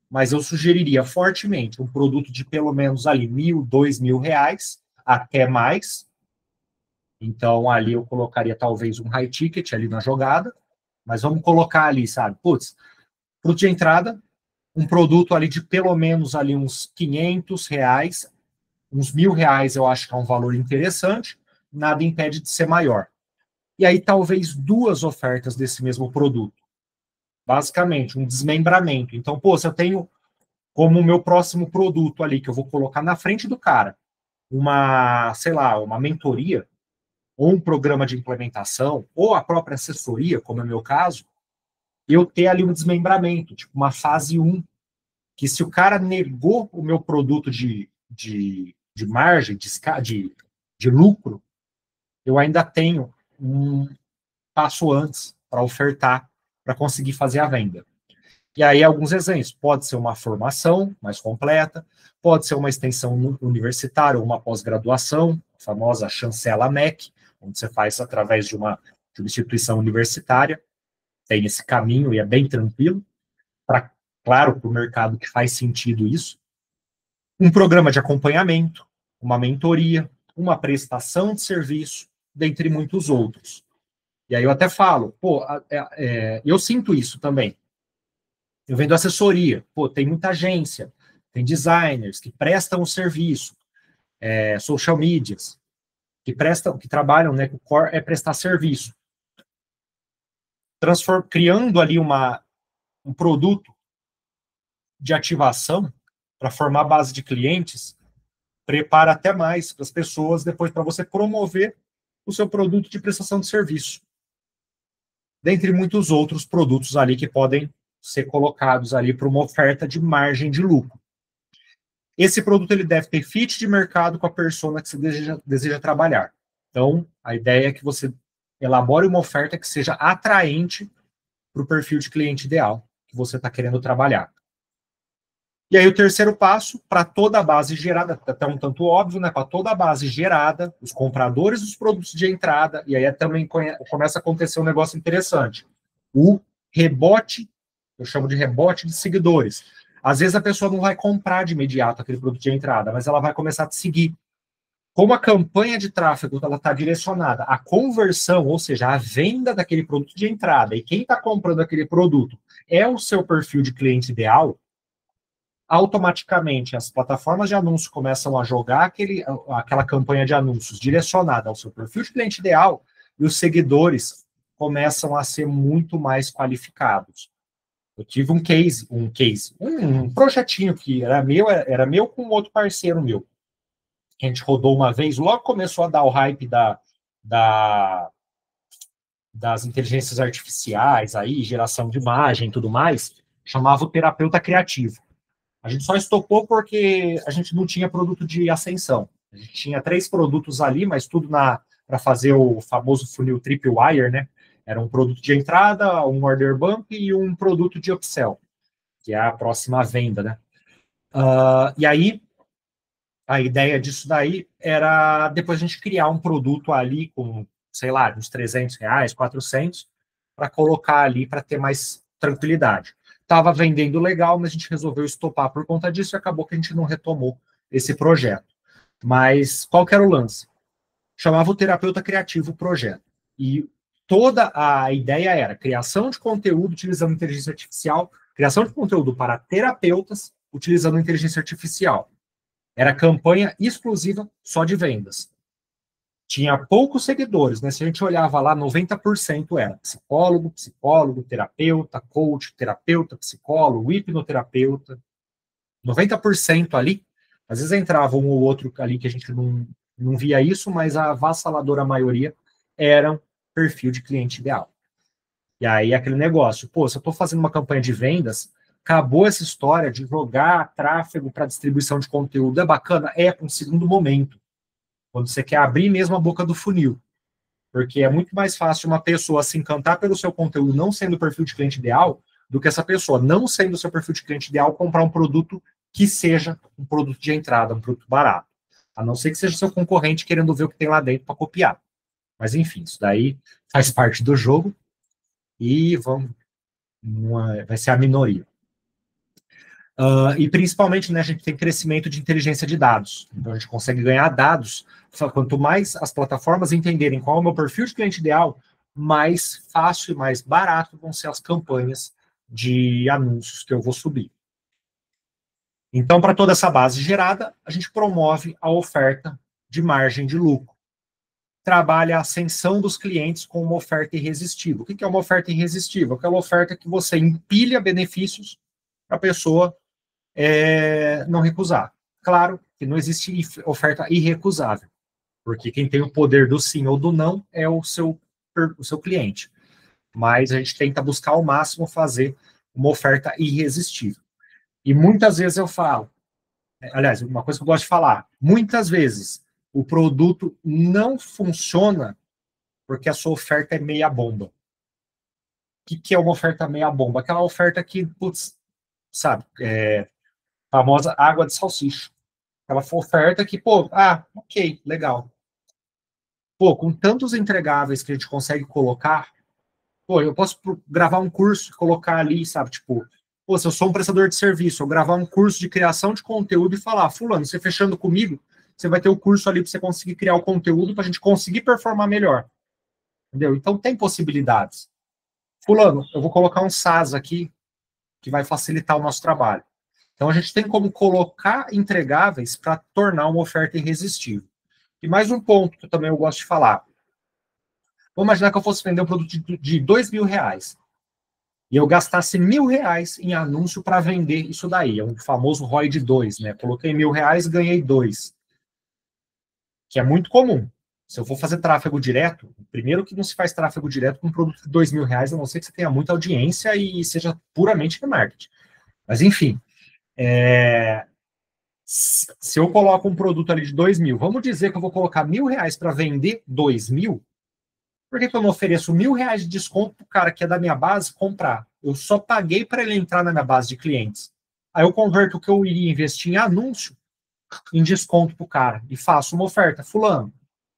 mas eu sugeriria fortemente um produto de pelo menos ali R$1.000, R$2.000, até mais. Então, ali eu colocaria talvez um high ticket ali na jogada, mas vamos colocar ali, sabe? Putz, produto de entrada, um produto ali de pelo menos ali uns R$500, uns R$1.000 eu acho que é um valor interessante, nada impede de ser maior. E aí talvez 2 ofertas desse mesmo produto. Basicamente, um desmembramento. Então, pô, se eu tenho como o meu próximo produto ali, que eu vou colocar na frente do cara, sei lá, uma mentoria, ou um programa de implementação, ou a própria assessoria, como é o meu caso, eu ter ali um desmembramento, tipo uma fase 1, que se o cara negou o meu produto de margem, de lucro, eu ainda tenho um passo antes para ofertar, para conseguir fazer a venda. E aí, alguns exemplos. Pode ser uma formação mais completa, pode ser uma extensão universitária ou uma pós-graduação, a famosa chancela MEC, onde você faz através de uma instituição universitária. Tem esse caminho e é bem tranquilo. Claro, para o mercado que faz sentido isso. Um programa de acompanhamento, uma mentoria, uma prestação de serviço, dentre muitos outros. E aí eu até falo, pô, eu sinto isso também. Eu vendo assessoria, pô, tem muita agência, tem designers que prestam o serviço, social medias, que trabalham, né, que o core é prestar serviço. Criando ali um produto de ativação para formar base de clientes, prepara até mais para as pessoas depois para você promover o seu produto de prestação de serviço. Dentre muitos outros produtos ali que podem ser colocados ali para uma oferta de margem de lucro. Esse produto ele deve ter fit de mercado com a persona que você deseja trabalhar. Então, a ideia é que você elabore uma oferta que seja atraente para o perfil de cliente ideal que você está querendo trabalhar. E aí o terceiro passo, para toda a base gerada, até um tanto óbvio, né? Para toda a base gerada, os compradores dos produtos de entrada, e aí também começa a acontecer um negócio interessante. O rebote, eu chamo de rebote de seguidores. Às vezes a pessoa não vai comprar de imediato aquele produto de entrada, mas ela vai começar a te seguir. Como a campanha de tráfego está direcionada à conversão, ou seja, à venda daquele produto de entrada, e quem está comprando aquele produto é o seu perfil de cliente ideal, automaticamente as plataformas de anúncio começam a jogar aquela campanha de anúncios direcionada ao seu perfil de cliente ideal e os seguidores começam a ser muito mais qualificados. Eu tive um projetinho que era meu com outro parceiro meu, que a gente rodou uma vez, logo começou a dar o hype das inteligências artificiais, aí, geração de imagem e tudo mais, chamava o terapeuta criativo. A gente só estopou porque a gente não tinha produto de ascensão. A gente tinha 3 produtos ali, mas tudo para fazer o famoso funil tripwire, né? Era um produto de entrada, um order bump e um produto de upsell, que é a próxima venda, né? E aí, a ideia disso daí era depois a gente criar um produto ali com, sei lá, uns R$300, 400, para colocar ali para ter mais tranquilidade. Estava vendendo legal, mas a gente resolveu estopar por conta disso e acabou que a gente não retomou esse projeto. Mas qual que era o lance? Chamava o terapeuta criativo o projeto. E toda a ideia era criação de conteúdo utilizando inteligência artificial, criação de conteúdo para terapeutas utilizando inteligência artificial. Era campanha exclusiva só de vendas. Tinha poucos seguidores, né? Se a gente olhava lá, 90% era psicólogo, terapeuta, coach, terapeuta, psicólogo, hipnoterapeuta. 90% ali, às vezes entrava um ou outro ali que a gente não via isso, mas a avassaladora maioria eram perfil de cliente ideal. E aí aquele negócio, pô, se eu estou fazendo uma campanha de vendas, acabou essa história de jogar tráfego para distribuição de conteúdo. É bacana? É, para um segundo momento. Quando você quer abrir mesmo a boca do funil. Porque é muito mais fácil uma pessoa se encantar pelo seu conteúdo não sendo o perfil de cliente ideal, do que essa pessoa, não sendo o seu perfil de cliente ideal, comprar um produto que seja um produto de entrada, um produto barato. A não ser que seja seu concorrente querendo ver o que tem lá dentro para copiar. Mas, enfim, isso daí faz parte do jogo e vai ser a minoria. E principalmente, né, a gente tem crescimento de inteligência de dados. Então, a gente consegue ganhar dados. Quanto mais as plataformas entenderem qual é o meu perfil de cliente ideal, mais fácil e mais barato vão ser as campanhas de anúncios que eu vou subir. Então, para toda essa base gerada, a gente promove a oferta de margem de lucro. Trabalha a ascensão dos clientes com uma oferta irresistível. O que é uma oferta irresistível? Aquela oferta que você empilha benefícios para a pessoa não recusar. Claro que não existe oferta irrecusável, porque quem tem o poder do sim ou do não é o seu cliente. Mas a gente tenta buscar ao máximo fazer uma oferta irresistível. E muitas vezes eu falo, aliás, uma coisa que eu gosto de falar, muitas vezes o produto não funciona porque a sua oferta é meia bomba. O que é uma oferta meia bomba? Aquela oferta que, putz, sabe, famosa água de salsicha. Aquela oferta que, pô, ok, legal. Pô, com tantos entregáveis que a gente consegue colocar, pô, eu posso gravar um curso e colocar ali, sabe, tipo, pô, se eu sou um prestador de serviço, eu gravar um curso de criação de conteúdo e falar, fulano, você fechando comigo, você vai ter o curso ali para você conseguir criar o conteúdo para a gente conseguir performar melhor. Entendeu? Então tem possibilidades. Fulano, eu vou colocar um SaaS aqui que vai facilitar o nosso trabalho. Então a gente tem como colocar entregáveis para tornar uma oferta irresistível. E mais um ponto que também eu gosto de falar. Vamos imaginar que eu fosse vender um produto de R$2.000 e eu gastasse R$1.000 em anúncio para vender isso daí. É um famoso ROI de 2, né? Coloquei R$1.000, ganhei 2. Que é muito comum. Se eu for fazer tráfego direto, primeiro que não se faz tráfego direto com um produto de R$2.000, a não ser que você tenha muita audiência e seja puramente remarketing. Mas, enfim, se eu coloco um produto ali de 2.000, vamos dizer que eu vou colocar R$1.000 para vender 2.000, por que eu não ofereço R$1.000 de desconto para o cara que é da minha base comprar? Eu só paguei para ele entrar na minha base de clientes. Aí eu converto o que eu iria investir em anúncio em desconto para o cara e faço uma oferta. Fulano,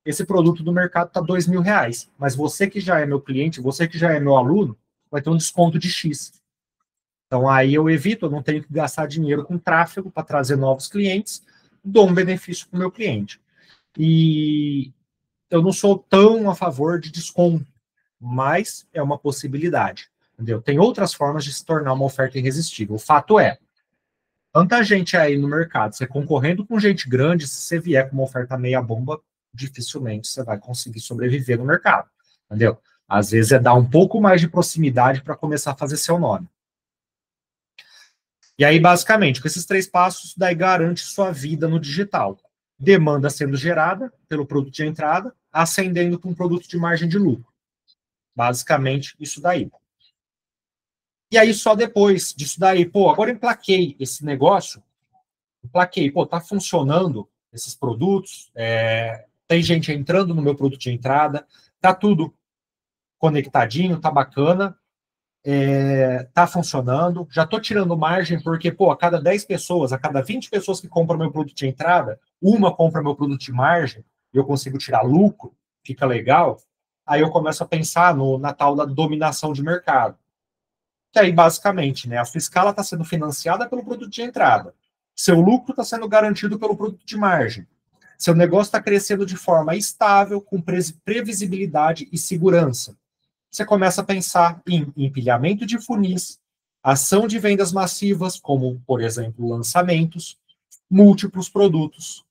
esse produto do mercado está R$2.000, mas você que já é meu cliente, você que já é meu aluno, vai ter um desconto de X. Então aí eu evito, eu não tenho que gastar dinheiro com tráfego para trazer novos clientes, dou um benefício para o meu cliente. E eu não sou tão a favor de desconto, mas é uma possibilidade. Entendeu? Tem outras formas de se tornar uma oferta irresistível. O fato é, tanta gente aí no mercado, você concorrendo com gente grande, se você vier com uma oferta meia bomba, dificilmente você vai conseguir sobreviver no mercado. Entendeu? Às vezes é dar um pouco mais de proximidade para começar a fazer seu nome. E aí, basicamente, com esses 3 passos, daí garante sua vida no digital. Demanda sendo gerada pelo produto de entrada, ascendendo para um produto de margem de lucro. Basicamente, isso daí. E aí, só depois disso daí, pô, agora eu emplaquei esse negócio, pô, tá funcionando esses produtos, tem gente entrando no meu produto de entrada, tá tudo conectadinho, tá bacana, tá funcionando, já tô tirando margem, porque, pô, a cada 10 pessoas, a cada 20 pessoas que compram meu produto de entrada, uma compra meu produto de margem, e eu consigo tirar lucro, fica legal, aí eu começo a pensar na tal da dominação de mercado. Que aí, basicamente, né, a sua escala está sendo financiada pelo produto de entrada, seu lucro está sendo garantido pelo produto de margem, seu negócio está crescendo de forma estável, com previsibilidade e segurança. você começa a pensar em empilhamento de funis, ação de vendas massivas, como, por exemplo, lançamentos, múltiplos produtos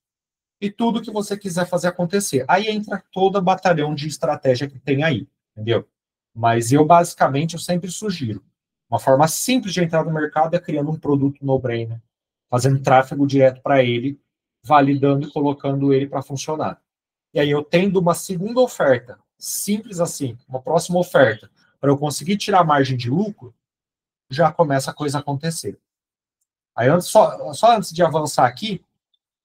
e tudo que você quiser fazer acontecer. Aí entra todo o batalhão de estratégia que tem aí, entendeu? Mas basicamente, eu sempre sugiro. Uma forma simples de entrar no mercado é criando um produto no-brainer, fazendo tráfego direto para ele, validando e colocando ele para funcionar. E aí eu tendo uma segunda oferta, simples assim, uma próxima oferta, para eu conseguir tirar a margem de lucro, já começa a coisa a acontecer. Aí só antes de avançar aqui,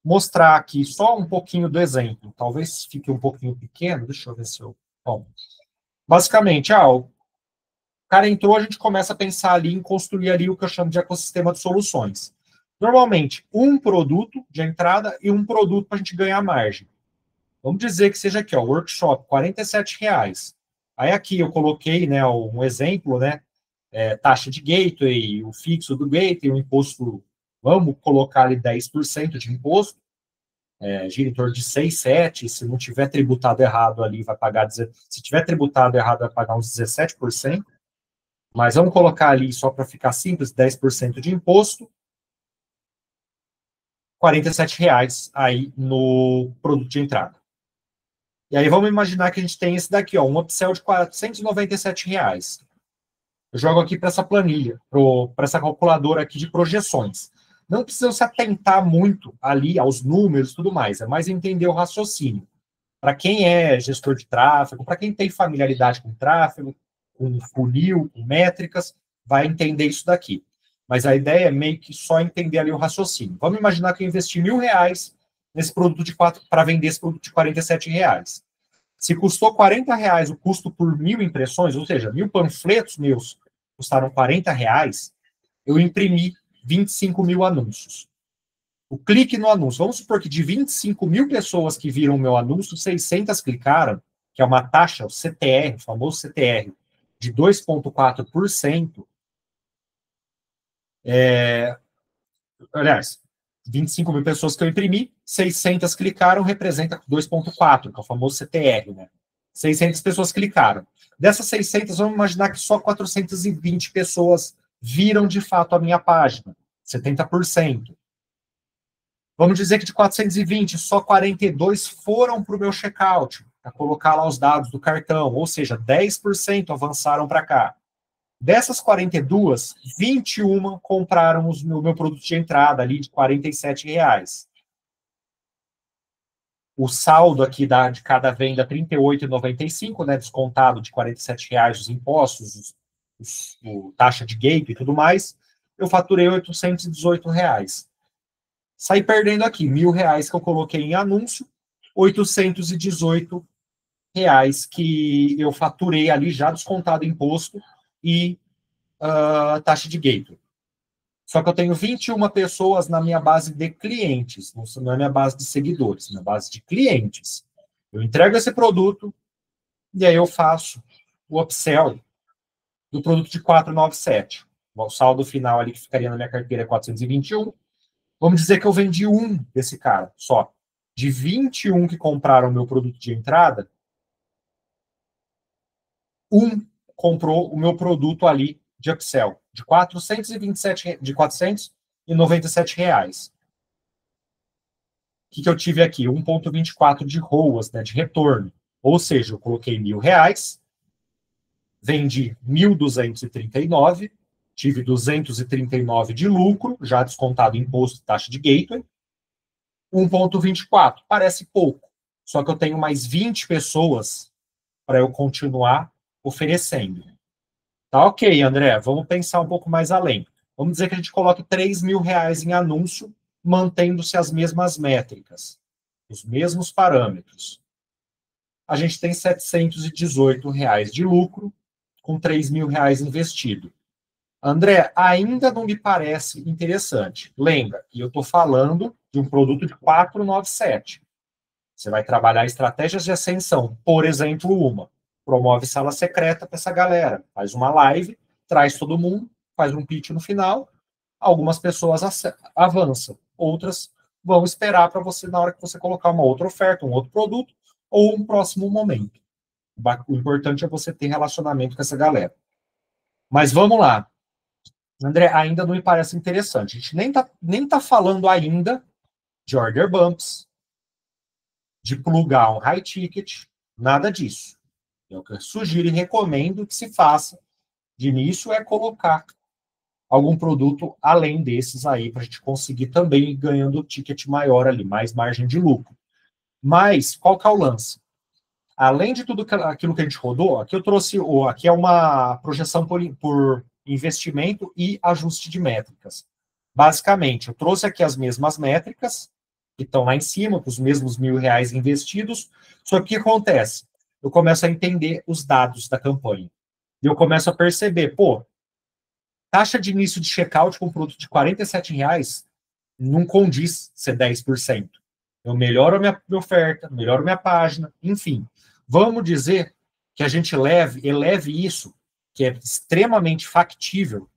mostrar aqui só um pouquinho do exemplo. Talvez fique um pouquinho pequeno, deixa eu ver se eu... Bom, basicamente, o cara entrou, a gente começa a pensar ali em construir ali o que eu chamo de ecossistema de soluções. Normalmente, um produto de entrada e um produto para a gente ganhar margem. Vamos dizer que seja aqui, workshop, R$ 47. Aí aqui eu coloquei, né, um exemplo, né, taxa de gateway, o fixo do gateway, o imposto, vamos colocar ali 10% de imposto, gira em torno de 6, 7, se não tiver tributado errado ali, vai pagar, se tiver tributado errado, vai pagar uns 17%, mas vamos colocar ali, só para ficar simples, 10% de imposto, R$ 47 aí no produto de entrada. E aí vamos imaginar que a gente tem esse daqui, um upsell de R$ 497. Eu jogo aqui para essa planilha, para essa calculadora aqui de projeções. Não precisa se atentar muito ali aos números e tudo mais, é mais entender o raciocínio. Para quem é gestor de tráfego, para quem tem familiaridade com tráfego, com funil, com métricas, vai entender isso daqui. Mas a ideia é meio que só entender ali o raciocínio. Vamos imaginar que eu investi R$ 1.000 nesse produto para vender esse produto de R$ 47. Se custou R$ 40 o custo por 1.000 impressões, ou seja, 1.000 panfletos meus custaram R$ 40, eu imprimi 25 mil anúncios. O clique no anúncio, vamos supor que de 25 mil pessoas que viram o meu anúncio, 600 clicaram, que é uma taxa, o CTR, o famoso CTR, de 2,4%. Aliás, 25 mil pessoas que eu imprimi, 600 clicaram, representa 2,4%, que é o famoso CTR, né? 600 pessoas clicaram. Dessas 600, vamos imaginar que só 420 pessoas viram de fato a minha página, 70%. Vamos dizer que de 420, só 42 foram para o meu checkout, para colocar lá os dados do cartão, ou seja, 10% avançaram para cá. Dessas 42, 21 compraram o meu produto de entrada ali de R$ 47. O saldo aqui de cada venda, R$ 38,95, né, descontado de R$ 47 os impostos, taxa de gate e tudo mais, eu faturei R$ 818. Saí perdendo aqui R$ 1.000 que eu coloquei em anúncio, R$ 818 que eu faturei ali já descontado imposto e taxa de gateway. Só que eu tenho 21 pessoas na minha base de clientes, não é minha base de seguidores, é minha base de clientes. Eu entrego esse produto e aí eu faço o upsell do produto de 497. O saldo final ali que ficaria na minha carteira é 421. Vamos dizer que eu vendi um desse cara só. De 21 que compraram o meu produto de entrada, um comprou o meu produto ali de upsell, de R$ 497. O que eu tive aqui? 1,24 de ROAS, né, de retorno. Ou seja, eu coloquei R$ 1.000, vendi 1.239, tive 239 de lucro, já descontado imposto e taxa de gateway. 1,24, parece pouco. Só que eu tenho mais 20 pessoas para eu continuar oferecendo. Tá ok, André, vamos pensar um pouco mais além. Vamos dizer que a gente coloque R$ 3.000 em anúncio, mantendo-se as mesmas métricas, os mesmos parâmetros. A gente tem R$ 718 de lucro, com R$ 3.000 investido. André, ainda não me parece interessante. Lembra que eu estou falando de um produto de 497. Você vai trabalhar estratégias de ascensão. Por exemplo, promove sala secreta para essa galera. Faz uma live, traz todo mundo, faz um pitch no final. Algumas pessoas avançam, outras vão esperar para você na hora que você colocar uma outra oferta, um outro produto ou um próximo momento. O importante é você ter relacionamento com essa galera. Mas vamos lá. André, ainda não me parece interessante. A gente nem tá falando ainda de order bumps, de plugar um high ticket, nada disso. É o que eu sugiro e recomendo que se faça de início é colocar algum produto além desses aí, para a gente conseguir também ir ganhando ticket maior ali, mais margem de lucro. Mas, qual que é o lance? Além de tudo aquilo que a gente rodou, aqui eu trouxe, aqui é uma projeção por investimento e ajuste de métricas. Basicamente, eu trouxe aqui as mesmas métricas, que estão lá em cima, com os mesmos R$ 1.000 investidos, só que o que acontece? Eu começo a entender os dados da campanha. E eu começo a perceber, pô, taxa de início de checkout com um produto de R$ 47 não condiz ser 10%. Eu melhoro a minha oferta, melhoro a minha página, enfim. Vamos dizer que a gente eleve isso, que é extremamente factível,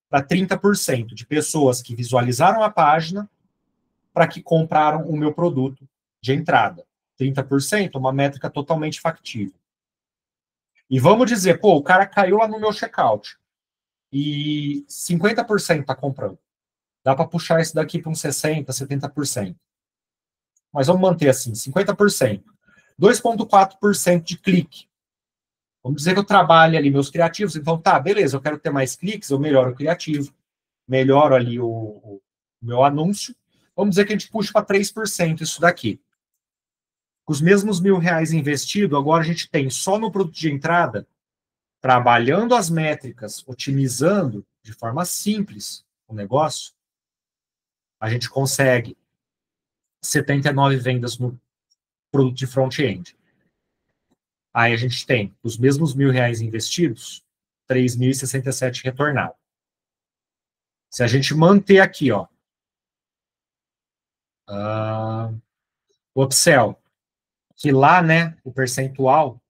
para 30% de pessoas que visualizaram a página para que compraram o meu produto de entrada. 30% é uma métrica totalmente factível. E vamos dizer, pô, o cara caiu lá no meu checkout e 50% está comprando. Dá para puxar isso daqui para uns 60%, 70%. Mas vamos manter assim, 50%. 2,4% de clique. Vamos dizer que eu trabalho ali meus criativos, então tá, beleza, eu quero ter mais cliques, eu melhoro o criativo, melhoro ali o meu anúncio. Vamos dizer que a gente puxa para 3% isso daqui. Com os mesmos R$ 1.000 investido, agora a gente tem só no produto de entrada, trabalhando as métricas, otimizando de forma simples o negócio, a gente consegue 79 vendas no produto de front-end. Aí a gente tem os mesmos R$ 1.000 investidos, 3.067 retornado. Se a gente manter aqui, ó, o upsell, que lá, né, o percentual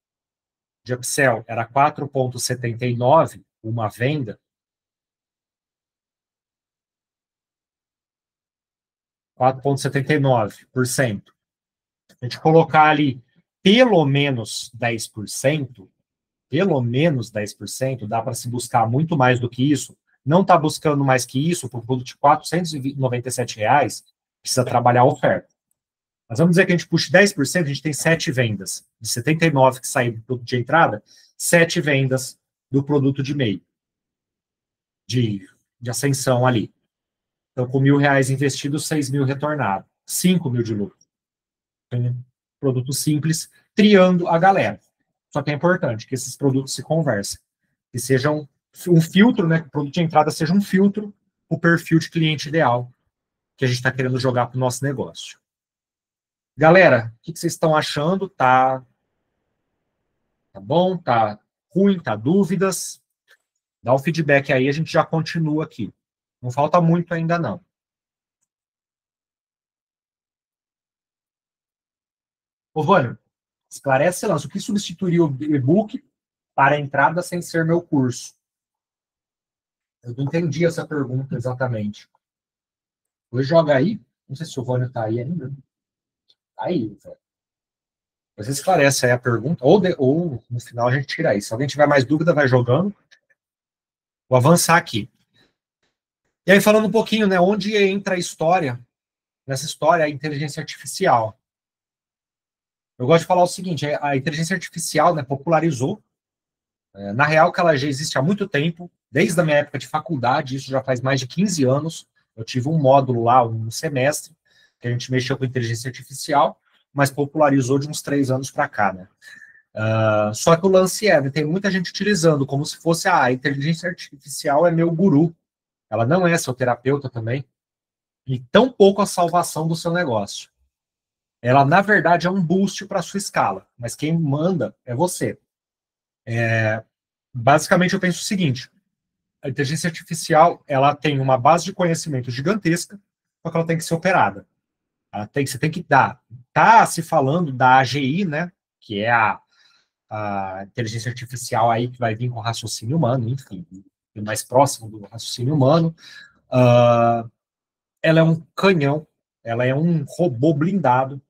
de upsell era 4,79, uma venda, 4,79%. A gente colocar ali pelo menos 10%, dá para se buscar muito mais do que isso. Não está buscando mais que isso, por produto de R$ 497, precisa trabalhar a oferta. Mas vamos dizer que a gente puxe 10%, a gente tem 7 vendas. De 79 que saem do produto de entrada, 7 vendas do produto de meio, de ascensão ali. Então, com R$ 1.000 investidos, 6.000 retornado, 5.000 de lucro. Produto simples, triando a galera. Só que é importante que esses produtos se conversem, que sejam um filtro, né? Que o produto de entrada seja um filtro, o perfil de cliente ideal que a gente está querendo jogar para o nosso negócio. Galera, o que vocês estão achando? Tá bom? Tá ruim? Tá dúvidas? Dá o feedback aí, a gente já continua aqui. Não falta muito ainda, não. Ô, Vânio, esclarece, Lanço, o que substituiria o e-book para a entrada sem ser meu curso? Eu não entendi essa pergunta exatamente. Vou jogar aí. Não sei se o Vânio está aí ainda. Tá aí, velho. Mas esclarece aí a pergunta. Ou no final a gente tira aí. Se alguém tiver mais dúvida, vai jogando. Vou avançar aqui. E aí, falando um pouquinho, né? Onde entra a história? Nessa história, a inteligência artificial. Eu gosto de falar o seguinte: a inteligência artificial, né, popularizou. Na real, que ela já existe há muito tempo, desde a minha época de faculdade, isso já faz mais de 15 anos. Eu tive um módulo lá, um semestre, que a gente mexeu com inteligência artificial, mas popularizou de uns 3 anos para cá, né? Só que o lance tem muita gente utilizando como se fosse a inteligência artificial é meu guru. Ela não é seu terapeuta também, e tampouco a salvação do seu negócio. Ela, na verdade, é um boost para a sua escala, mas quem manda é você. Basicamente, eu penso o seguinte: a inteligência artificial ela tem uma base de conhecimento gigantesca, só que ela tem que ser operada. Você tem que dar. Está se falando da AGI, né, que é a inteligência artificial aí que vai vir com raciocínio humano, enfim, mais próximo do raciocínio humano. Ela é um canhão, ela é um robô blindado,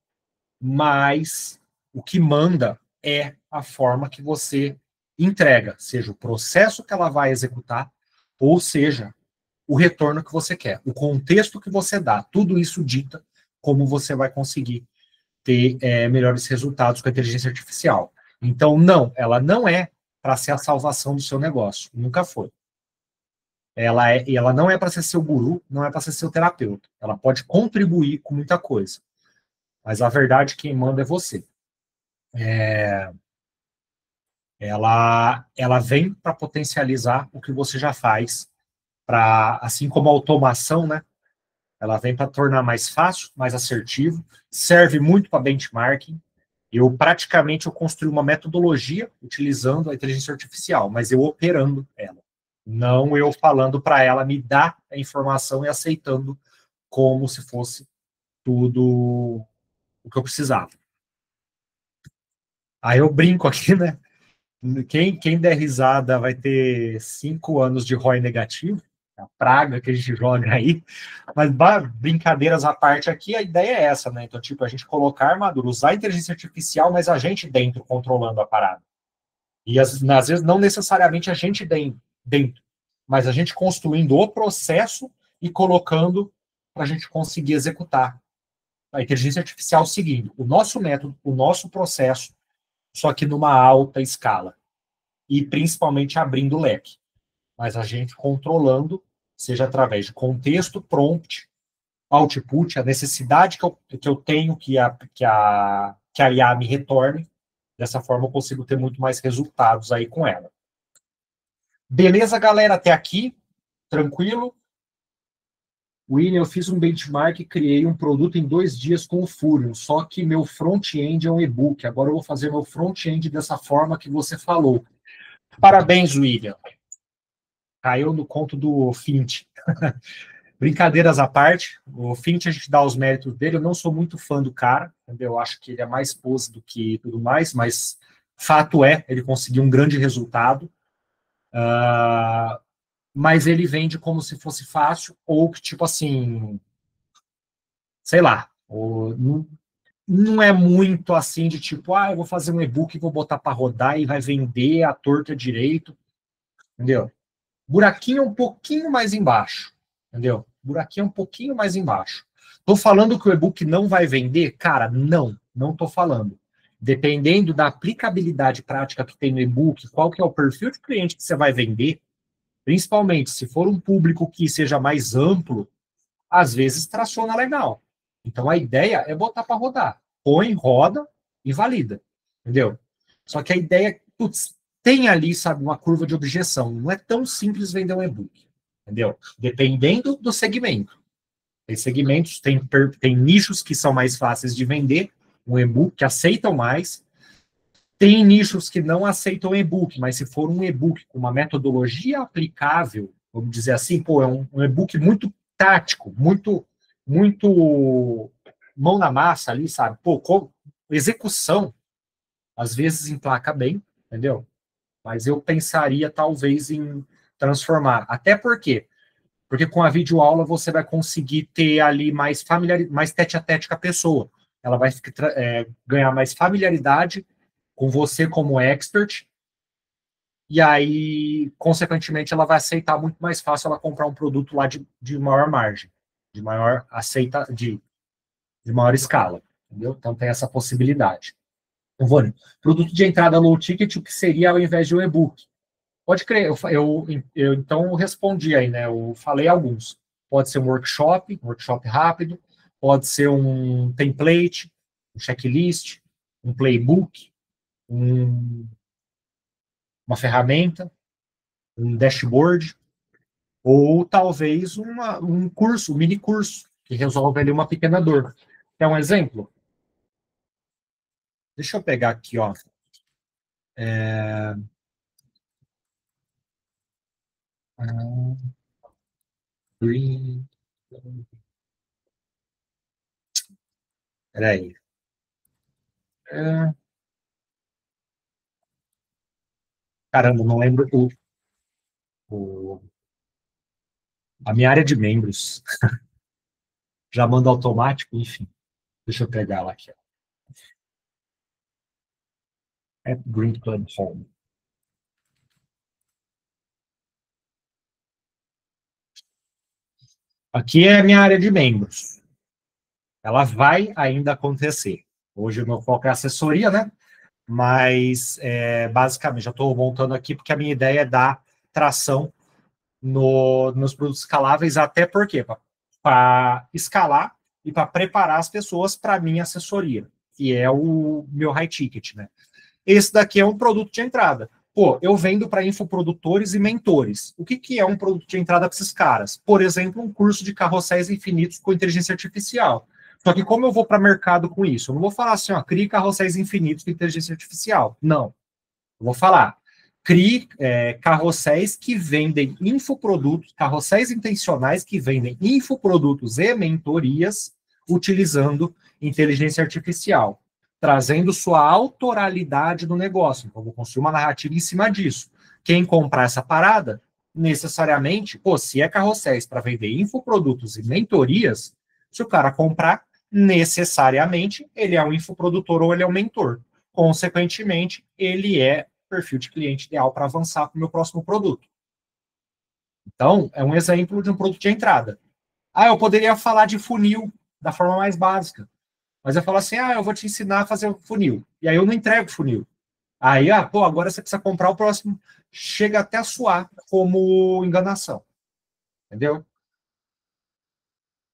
mas o que manda é a forma que você entrega, seja o processo que ela vai executar, ou seja, o retorno que você quer, o contexto que você dá, tudo isso dita como você vai conseguir ter melhores resultados com a inteligência artificial. Então, não, ela não é para ser a salvação do seu negócio, nunca foi. Ela não é para ser seu guru, não é para ser seu terapeuta. Ela pode contribuir com muita coisa, mas a verdade quem manda é você. Ela vem para potencializar o que você já faz, para assim como a automação, né? Ela vem para tornar mais fácil, mais assertivo, serve muito para benchmarking. Eu construí uma metodologia utilizando a inteligência artificial, mas eu operando ela. Não eu falando para ela me dar a informação e aceitando como se fosse tudo o que eu precisava. Aí eu brinco aqui, né? Quem der risada vai ter 5 anos de ROI negativo, a praga que a gente joga aí. Mas brincadeiras à parte aqui, a ideia é essa, né? Então, tipo, a gente colocar a armadura, usar a inteligência artificial, mas a gente dentro controlando a parada. E às vezes não necessariamente a gente dentro, mas a gente construindo o processo e colocando para a gente conseguir executar. A inteligência artificial seguindo o nosso método, o nosso processo, só que numa alta escala. E principalmente abrindo o leque. Mas a gente controlando, seja através de contexto, prompt, output, a necessidade que eu tenho que a IA me retorne. Dessa forma eu consigo ter muito mais resultados aí com ela. Beleza, galera? Até aqui? Tranquilo? William, eu fiz um benchmark e criei um produto em 2 dias com o Furion, só que meu front-end é um e-book. Agora eu vou fazer meu front-end dessa forma que você falou. Parabéns, William. Caiu no conto do Fint. Brincadeiras à parte, o Fint a gente dá os méritos dele. Eu não sou muito fã do cara, entendeu? Eu acho que ele é mais pose do que tudo mais, mas fato é, ele conseguiu um grande resultado. Mas ele vende como se fosse fácil, ou que, tipo assim, sei lá, não é muito assim de tipo, eu vou fazer um e-book, vou botar para rodar e vai vender a torta direito, entendeu? Buraquinho um pouquinho mais embaixo, entendeu? Buraquinho um pouquinho mais embaixo. Tô falando que o e-book não vai vender? Cara, não tô falando. Dependendo da aplicabilidade prática que tem no e-book, qual que é o perfil de cliente que você vai vender, principalmente se for um público que seja mais amplo, às vezes traciona legal. Então a ideia é botar para rodar. Põe, roda e valida. Entendeu? Só que a ideia, putz, tem ali, sabe, uma curva de objeção. Não é tão simples vender um e-book. Entendeu? Dependendo do segmento. Tem segmentos, tem nichos que são mais fáceis de vender, um e-book, que aceitam mais. Tem nichos que não aceitam e-book, mas se for um e-book com uma metodologia aplicável, vamos dizer assim, pô, é um e-book muito tático, muito mão na massa ali, sabe? Pô, execução, às vezes emplaca bem, entendeu? Mas eu pensaria talvez em transformar. Até porque com a videoaula você vai conseguir ter ali mais tete a tete com a pessoa. Ela vai ganhar mais familiaridade com você como expert, e aí, consequentemente, ela vai aceitar muito mais fácil ela comprar um produto lá de maior margem, de maior de maior escala, entendeu? Então tem essa possibilidade. Vânia, produto de entrada low ticket, o que seria ao invés de um e-book? Pode crer, eu então respondi aí, né? Eu falei alguns. Pode ser um workshop rápido, pode ser um template, um checklist, um playbook, uma ferramenta, um dashboard, ou talvez um curso, um mini curso, que resolve ali uma pequena dor. Quer um exemplo? Deixa eu pegar aqui, ó. Green. Peraí. É, caramba, não lembro o, a minha área de membros. Já manda automático, enfim. Deixa eu pegar ela aqui. at Green Club Home. Aqui é a minha área de membros. Ela vai ainda acontecer. Hoje o meu foco é assessoria, né? Mas, basicamente, já estou voltando aqui porque a minha ideia é dar tração nos produtos escaláveis, até porque para escalar e para preparar as pessoas para a minha assessoria, que é o meu high ticket, né? Esse daqui é um produto de entrada. Pô, eu vendo para infoprodutores e mentores. O que é um produto de entrada para esses caras? Por exemplo, um curso de carrosséis infinitos com inteligência artificial. Só que como eu vou para mercado com isso? Eu não vou falar assim, ó, crie carrosséis infinitos com inteligência artificial. Não. Eu vou falar, crie carrosséis que vendem infoprodutos, carrosséis intencionais que vendem infoprodutos e mentorias utilizando inteligência artificial, trazendo sua autoralidade no negócio. Então, eu vou construir uma narrativa em cima disso. Quem comprar essa parada, necessariamente, pô, se é carrosséis para vender infoprodutos e mentorias, se o cara comprar, necessariamente, ele é um infoprodutor ou ele é um mentor. Consequentemente, ele é perfil de cliente ideal para avançar para o meu próximo produto. Então, é um exemplo de um produto de entrada. Ah, eu poderia falar de funil da forma mais básica. Mas eu falo assim, eu vou te ensinar a fazer o funil. E aí eu não entrego funil. Aí, pô, agora você precisa comprar o próximo. Chega até a soar como enganação. Entendeu?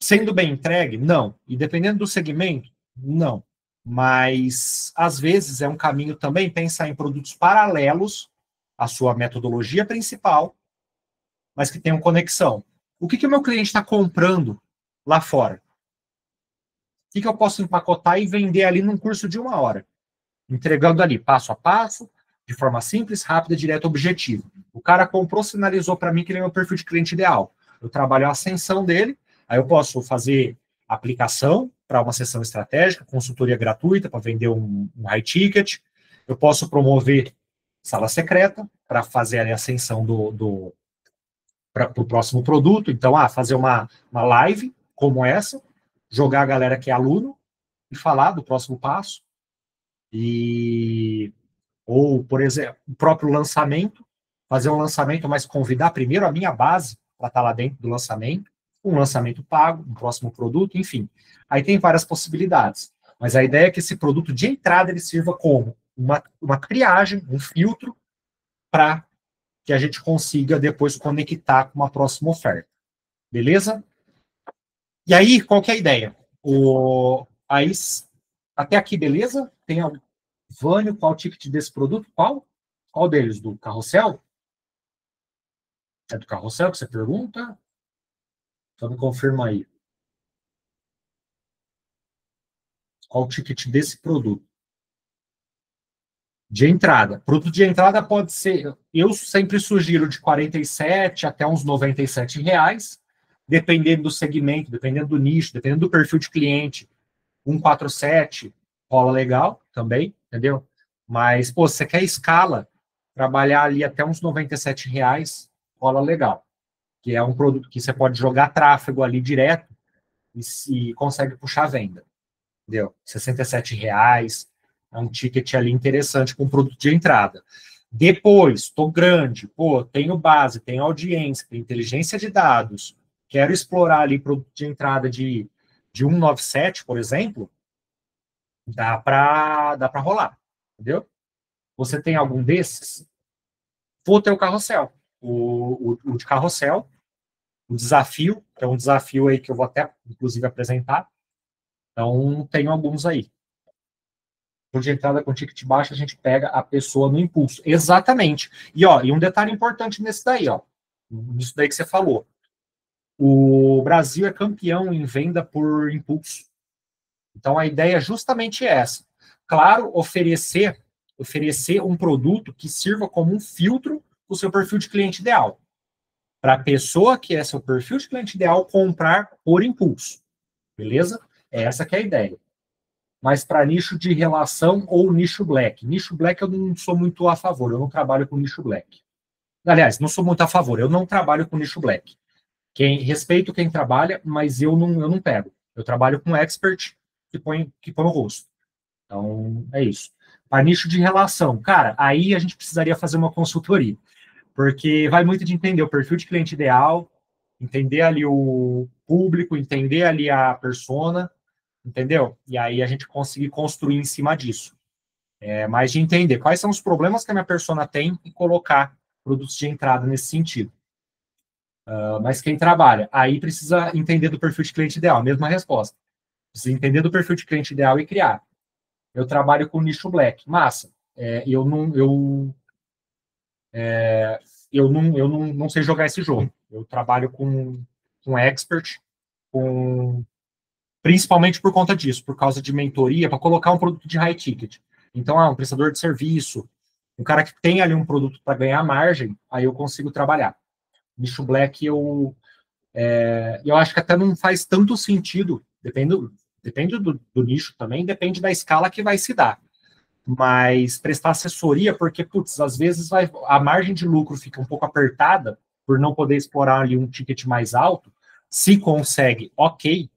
Sendo bem entregue, não. E dependendo do segmento, não. Mas, às vezes, é um caminho também pensar em produtos paralelos à sua metodologia principal, mas que tenham conexão. O que o meu cliente está comprando lá fora? O que eu posso empacotar e vender ali num curso de 1 hora? Entregando ali, passo a passo, de forma simples, rápida, direta, objetiva. O cara comprou, sinalizou para mim que ele é meu perfil de cliente ideal. Eu trabalho a ascensão dele, aí eu posso fazer aplicação para uma sessão estratégica, consultoria gratuita para vender um high ticket. Eu posso promover sala secreta para fazer a ascensão para o próximo produto. Então, fazer uma live como essa, jogar a galera que é aluno e falar do próximo passo. Ou, por exemplo, o próprio lançamento, fazer um lançamento, mas convidar primeiro a minha base para estar lá dentro do lançamento, um lançamento pago, um próximo produto, enfim. Aí tem várias possibilidades. Mas a ideia é que esse produto de entrada ele sirva como uma triagem, um filtro, para que a gente consiga depois conectar com uma próxima oferta. Beleza? E aí, qual que é a ideia? Aí, até aqui, beleza? Tem algum Vânio, qual o ticket desse produto? Qual? Qual deles? Do carrossel? É do carrossel que você pergunta? Só me confirma aí. Qual o ticket desse produto? De entrada. Produto de entrada pode ser, eu sempre sugiro de 47 até uns R$ 97, dependendo do segmento, dependendo do nicho, dependendo do perfil de cliente. 147 rola legal também, entendeu? Mas, pô, você quer escala, trabalhar ali até uns R$ 97, rola legal. Que é um produto que você pode jogar tráfego ali direto e consegue puxar a venda. Entendeu? R$ 67 é um ticket ali interessante com produto de entrada. Depois, estou grande, pô, tenho base, tenho audiência, tenho inteligência de dados, quero explorar ali produto de entrada de 197, por exemplo, dá para rolar, entendeu? Você tem algum desses? Vou ter o carrossel. O de carrossel, o desafio, que é um desafio aí que eu vou até, inclusive, apresentar. Então, tenho alguns aí. Por de entrada com ticket baixo, a gente pega a pessoa no impulso. Exatamente. E um detalhe importante nesse daí, nisso daí que você falou. O Brasil é campeão em venda por impulso. Então, a ideia é justamente essa. Claro, oferecer um produto que sirva como um filtro para o seu perfil de cliente ideal. Para a pessoa que é seu perfil de cliente ideal comprar por impulso. Beleza? Essa que é a ideia. Mas para nicho de relação ou nicho black. Nicho black eu não sou muito a favor, eu não trabalho com nicho black. Aliás, não sou muito a favor, eu não trabalho com nicho black. Respeito quem trabalha, mas eu não pego. Eu trabalho com expert que põe o rosto. Então, é isso. Para nicho de relação, cara, aí a gente precisaria fazer uma consultoria, porque vai muito de entender o perfil de cliente ideal, entender ali o público, entender ali a persona, entendeu? E aí a gente conseguir construir em cima disso. Mais de entender quais são os problemas que a minha persona tem e colocar produtos de entrada nesse sentido. Mas quem trabalha, aí precisa entender do perfil de cliente ideal, a mesma resposta. Precisa entender do perfil de cliente ideal e criar. Eu trabalho com nicho black, massa. Eu não sei jogar esse jogo. Eu trabalho com expert, principalmente por conta disso, por causa de mentoria, para colocar um produto de high ticket. Então, um prestador de serviço, um cara que tem ali um produto para ganhar margem, aí eu consigo trabalhar. Nicho black, eu acho que até não faz tanto sentido, depende do nicho também, depende da escala que vai se dar. Mas prestar assessoria, porque, putz, às vezes a margem de lucro fica um pouco apertada por não poder explorar ali um ticket mais alto. Se consegue, ok,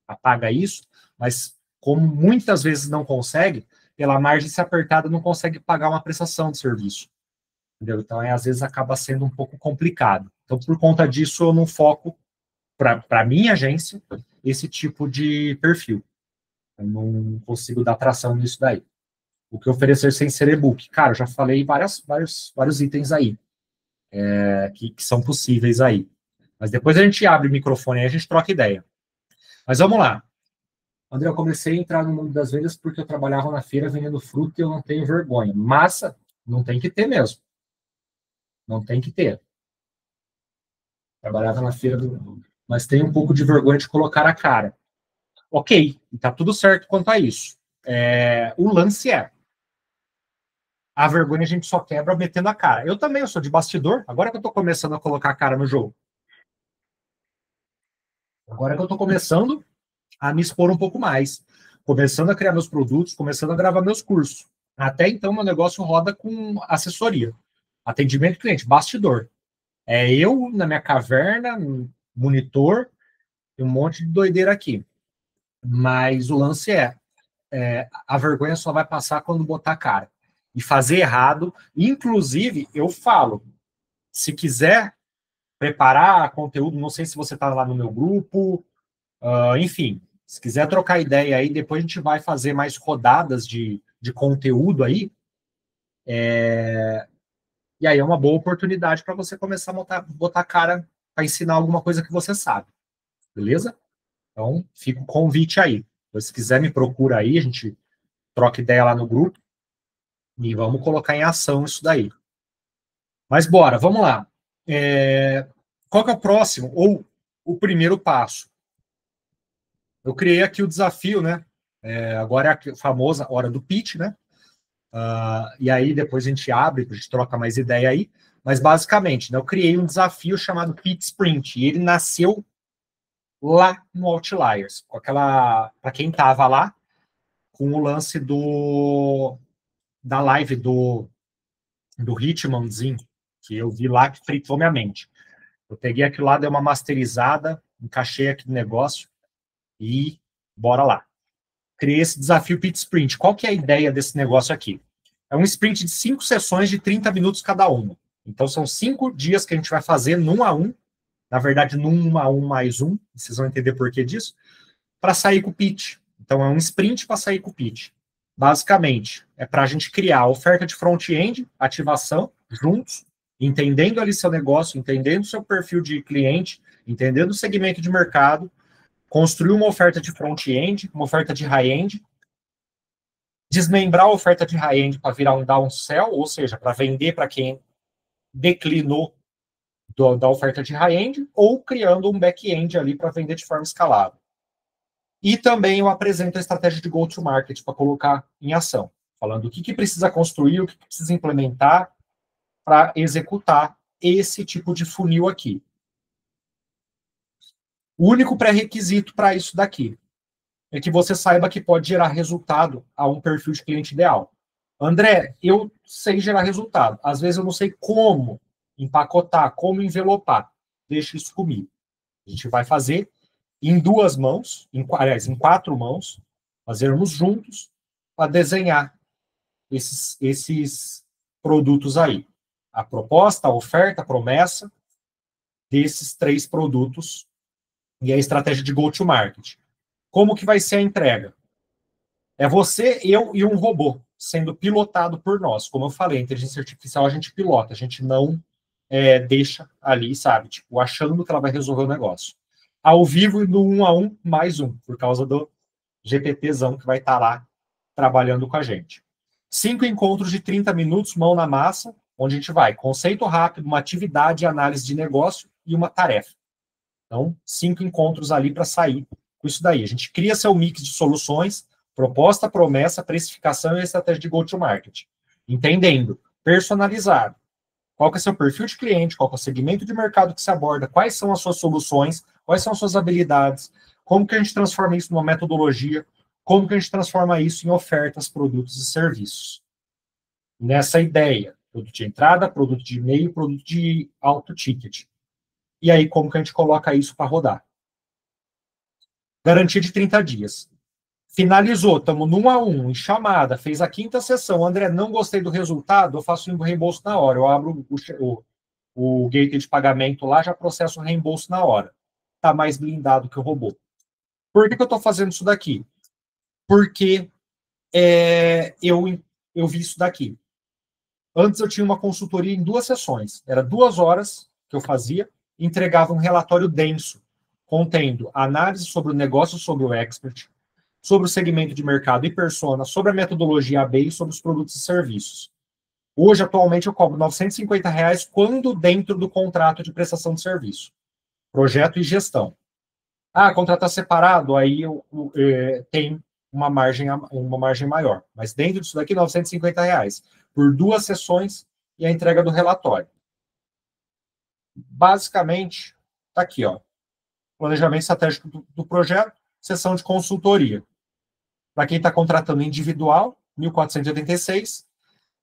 apaga isso, mas como muitas vezes não consegue, pela margem se apertada não consegue pagar uma prestação de serviço. Entendeu? Então, às vezes acaba sendo um pouco complicado. Então, por conta disso, eu não foco, para minha agência, esse tipo de perfil. Eu não consigo dar tração nisso daí. O que oferecer sem ser e-book? Cara, eu já falei vários itens aí, que são possíveis aí. Mas depois a gente abre o microfone e a gente troca ideia. Mas vamos lá. André, eu comecei a entrar no mundo das vendas porque eu trabalhava na feira vendendo fruta e eu não tenho vergonha. Massa, não tem que ter mesmo. Não tem que ter. Trabalhava na feira, mas tem um pouco de vergonha de colocar a cara. Ok, tá tudo certo quanto a isso. O lance a vergonha a gente só quebra metendo a cara. Eu também, eu sou de bastidor, agora que eu tô começando a colocar a cara no jogo. Agora que eu tô começando a me expor um pouco mais. Começando a criar meus produtos, começando a gravar meus cursos. Até então, meu negócio roda com assessoria. Atendimento cliente, bastidor. Eu na minha caverna, monitor, e um monte de doideira aqui. Mas o lance a vergonha só vai passar quando botar a cara. E fazer errado. Inclusive, eu falo, se quiser preparar conteúdo, não sei se você está lá no meu grupo, enfim, se quiser trocar ideia aí, depois a gente vai fazer mais rodadas de conteúdo aí. E aí é uma boa oportunidade para você começar a botar a cara para ensinar alguma coisa que você sabe. Beleza? Então, fica o convite aí. Então, se quiser, me procura aí, a gente troca ideia lá no grupo e vamos colocar em ação isso daí. Mas bora, vamos lá. Qual que é o próximo? Ou o primeiro passo? Eu criei aqui o desafio, né? Agora é a famosa hora do pitch, né? E aí depois a gente abre, a gente troca mais ideia aí. Mas basicamente, né, eu criei um desafio chamado Pitch Sprint. E ele nasceu lá no Outliers, com aquela, para quem estava lá, com o lance da live do Hitmanzinho, que eu vi lá que fritou minha mente. Eu peguei aquilo lá, dei uma masterizada, encaixei aqui no negócio e bora lá. Criei esse desafio Pitch Sprint. Qual que é a ideia desse negócio aqui? É um sprint de 5 sessões de 30 minutos cada uma. Então, são 5 dias que a gente vai fazer num a um, na verdade, num a um mais um, vocês vão entender por que disso, para sair com o pitch. Então, é um sprint para sair com o pitch. Basicamente, é para a gente criar a oferta de front-end, ativação, juntos, entendendo ali seu negócio, entendendo seu perfil de cliente, entendendo o segmento de mercado, construir uma oferta de front-end, uma oferta de high-end, desmembrar a oferta de high-end para virar um downsell, ou seja, para vender para quem declinou da oferta de high-end, ou criando um back-end ali para vender de forma escalável. E também eu apresento a estratégia de go-to-market para colocar em ação, falando o que precisa construir, o que precisa implementar para executar esse tipo de funil aqui. O único pré-requisito para isso daqui é que você saiba que pode gerar resultado a um perfil de cliente ideal. André, eu sei gerar resultado. Às vezes eu não sei como empacotar, como envelopar. Deixa isso comigo. A gente vai fazer em 2 mãos, aliás, em 4 mãos, fazermos juntos para desenhar esses produtos aí. A proposta, a oferta, a promessa desses 3 produtos e a estratégia de go-to-market. Como que vai ser a entrega? É você, eu e um robô sendo pilotado por nós. Como eu falei, a inteligência artificial a gente pilota, a gente não deixa ali, sabe? Tipo, achando que ela vai resolver o negócio. Ao vivo e no 1 a 1 mais um, por causa do GPTzão que vai estar lá trabalhando com a gente. 5 encontros de 30 minutos, mão na massa, onde a gente vai conceito rápido, uma atividade, análise de negócio e uma tarefa. Então, 5 encontros ali para sair com isso daí. A gente cria seu mix de soluções, proposta, promessa, precificação e estratégia de go-to-market. Entendendo, personalizado. Qual que é seu perfil de cliente, qual que é o segmento de mercado que se aborda, quais são as suas soluções, quais são as suas habilidades, como que a gente transforma isso numa metodologia, como que a gente transforma isso em ofertas, produtos e serviços. Nessa ideia, produto de entrada, produto de e-mail, produto de alto ticket. E aí, como que a gente coloca isso para rodar? Garantia de 30 dias. Finalizou, estamos no 1 a 1, em chamada, fez a 5ª sessão. André, não gostei do resultado, eu faço um reembolso na hora. Eu abro o gateway de pagamento lá, já processo o reembolso na hora. Está mais blindado que o robô. Por que eu estou fazendo isso daqui? Porque eu vi isso daqui. Antes eu tinha uma consultoria em 2 sessões. Era 2 horas que eu fazia, entregava um relatório denso, contendo análise sobre o negócio, sobre o expert, sobre o segmento de mercado e persona, sobre a metodologia AB e sobre os produtos e serviços. Hoje, atualmente, eu cobro R$ 950 quando dentro do contrato de prestação de serviço. Projeto e gestão. Contratar separado, aí tem uma margem maior. Mas dentro disso daqui, R$ 950 por 2 sessões e a entrega do relatório. Basicamente, está aqui, ó. Planejamento estratégico do projeto, sessão de consultoria. Para quem está contratando individual, R$ 1.486.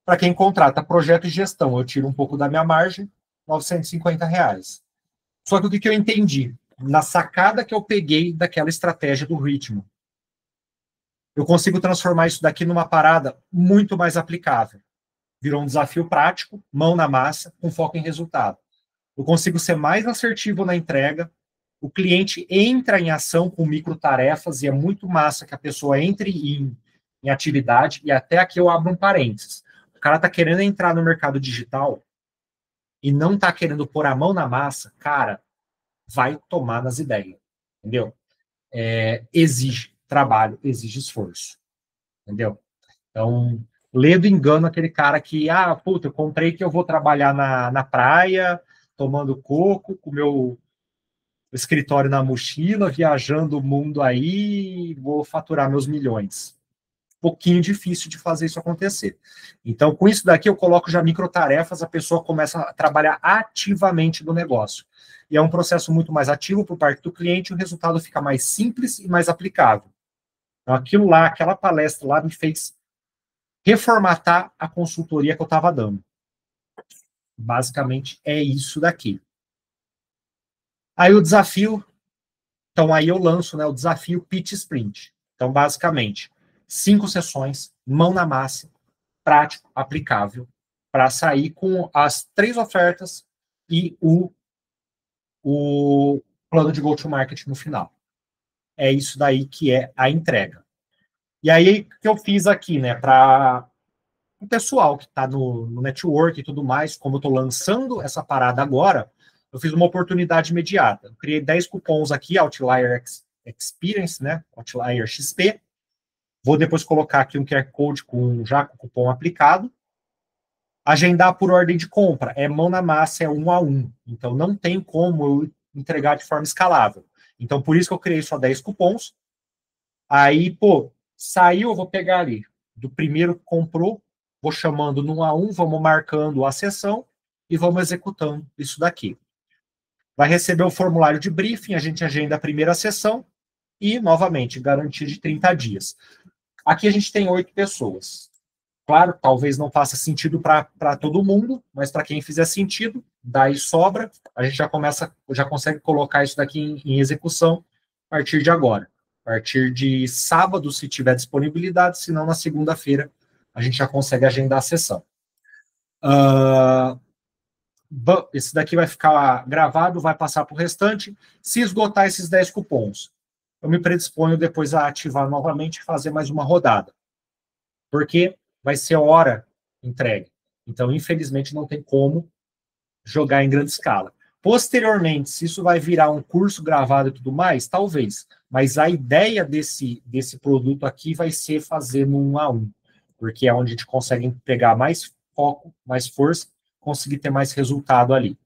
Para quem contrata projeto e gestão, eu tiro um pouco da minha margem, R$ 950. Só que o que eu entendi? Na sacada que eu peguei daquela estratégia do ritmo, eu consigo transformar isso daqui numa parada muito mais aplicável. Virou um desafio prático, mão na massa, com foco em resultado. Eu consigo ser mais assertivo na entrega, o cliente entra em ação com microtarefas e é muito massa que a pessoa entre em atividade, e até aqui eu abro um parênteses. O cara está querendo entrar no mercado digital e não está querendo pôr a mão na massa, cara, vai tomar nas ideias, entendeu? Exige trabalho, exige esforço, entendeu? Então, lê do engano aquele cara que, eu comprei que eu vou trabalhar na praia, tomando coco, com o meu escritório na mochila, viajando o mundo aí, vou faturar meus milhões. Pouquinho difícil de fazer isso acontecer. Então, com isso daqui, eu coloco já microtarefas, a pessoa começa a trabalhar ativamente no negócio. E é um processo muito mais ativo por parte do cliente, o resultado fica mais simples e mais aplicável. Então, aquilo lá, aquela palestra lá me fez reformatar a consultoria que eu estava dando. Basicamente, é isso daqui. Aí o desafio, então aí eu lanço, né, o desafio Pitch Sprint. Então, basicamente, 5 sessões, mão na massa, prático, aplicável, para sair com as 3 ofertas e o plano de go-to-market no final. É isso daí que é a entrega. E aí, o que eu fiz aqui, né, para o pessoal que está no network e tudo mais, como eu estou lançando essa parada agora, eu fiz uma oportunidade imediata. Eu criei 10 cupons aqui, Outlier Experience, né, Outlier XP. Vou depois colocar aqui um QR Code já com o cupom aplicado. Agendar por ordem de compra. É mão na massa, é 1 a 1. Então, não tem como eu entregar de forma escalável. Então, por isso que eu criei só 10 cupons. Aí, saiu, eu vou pegar ali. Do primeiro que comprou, vou chamando no 1 a 1, vamos marcando a sessão e vamos executando isso daqui. Vai receber o formulário de briefing, a gente agenda a primeira sessão e, novamente, garantia de 30 dias. Aqui a gente tem 8 pessoas. Claro, talvez não faça sentido para todo mundo, mas para quem fizer sentido, daí sobra, a gente já consegue colocar isso daqui em execução a partir de agora. A partir de sábado, se tiver disponibilidade, se não na segunda-feira, a gente já consegue agendar a sessão. Esse daqui vai ficar gravado, vai passar para o restante. Se esgotar esses 10 cupons, eu me predisponho depois a ativar novamente e fazer mais uma rodada. Porque vai ser hora entregue. Então, infelizmente, não tem como jogar em grande escala. Posteriormente, se isso vai virar um curso gravado e tudo mais, talvez. Mas a ideia desse produto aqui vai ser fazer no 1 a 1, porque é onde a gente consegue pegar mais foco, mais força, conseguir ter mais resultado ali.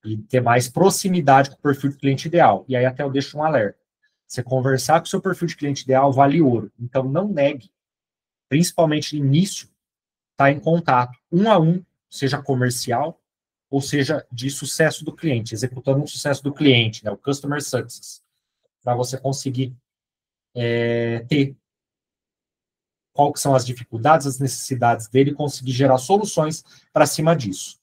E ter mais proximidade com o perfil de cliente ideal. E aí até eu deixo um alerta. Você conversar com o seu perfil de cliente ideal vale ouro. Então não negue, principalmente no início, estar em contato 1 a 1, seja comercial, ou seja, de sucesso do cliente, executando um sucesso do cliente, né, o Customer Success, para você conseguir ter quais são as dificuldades, as necessidades dele e conseguir gerar soluções para cima disso.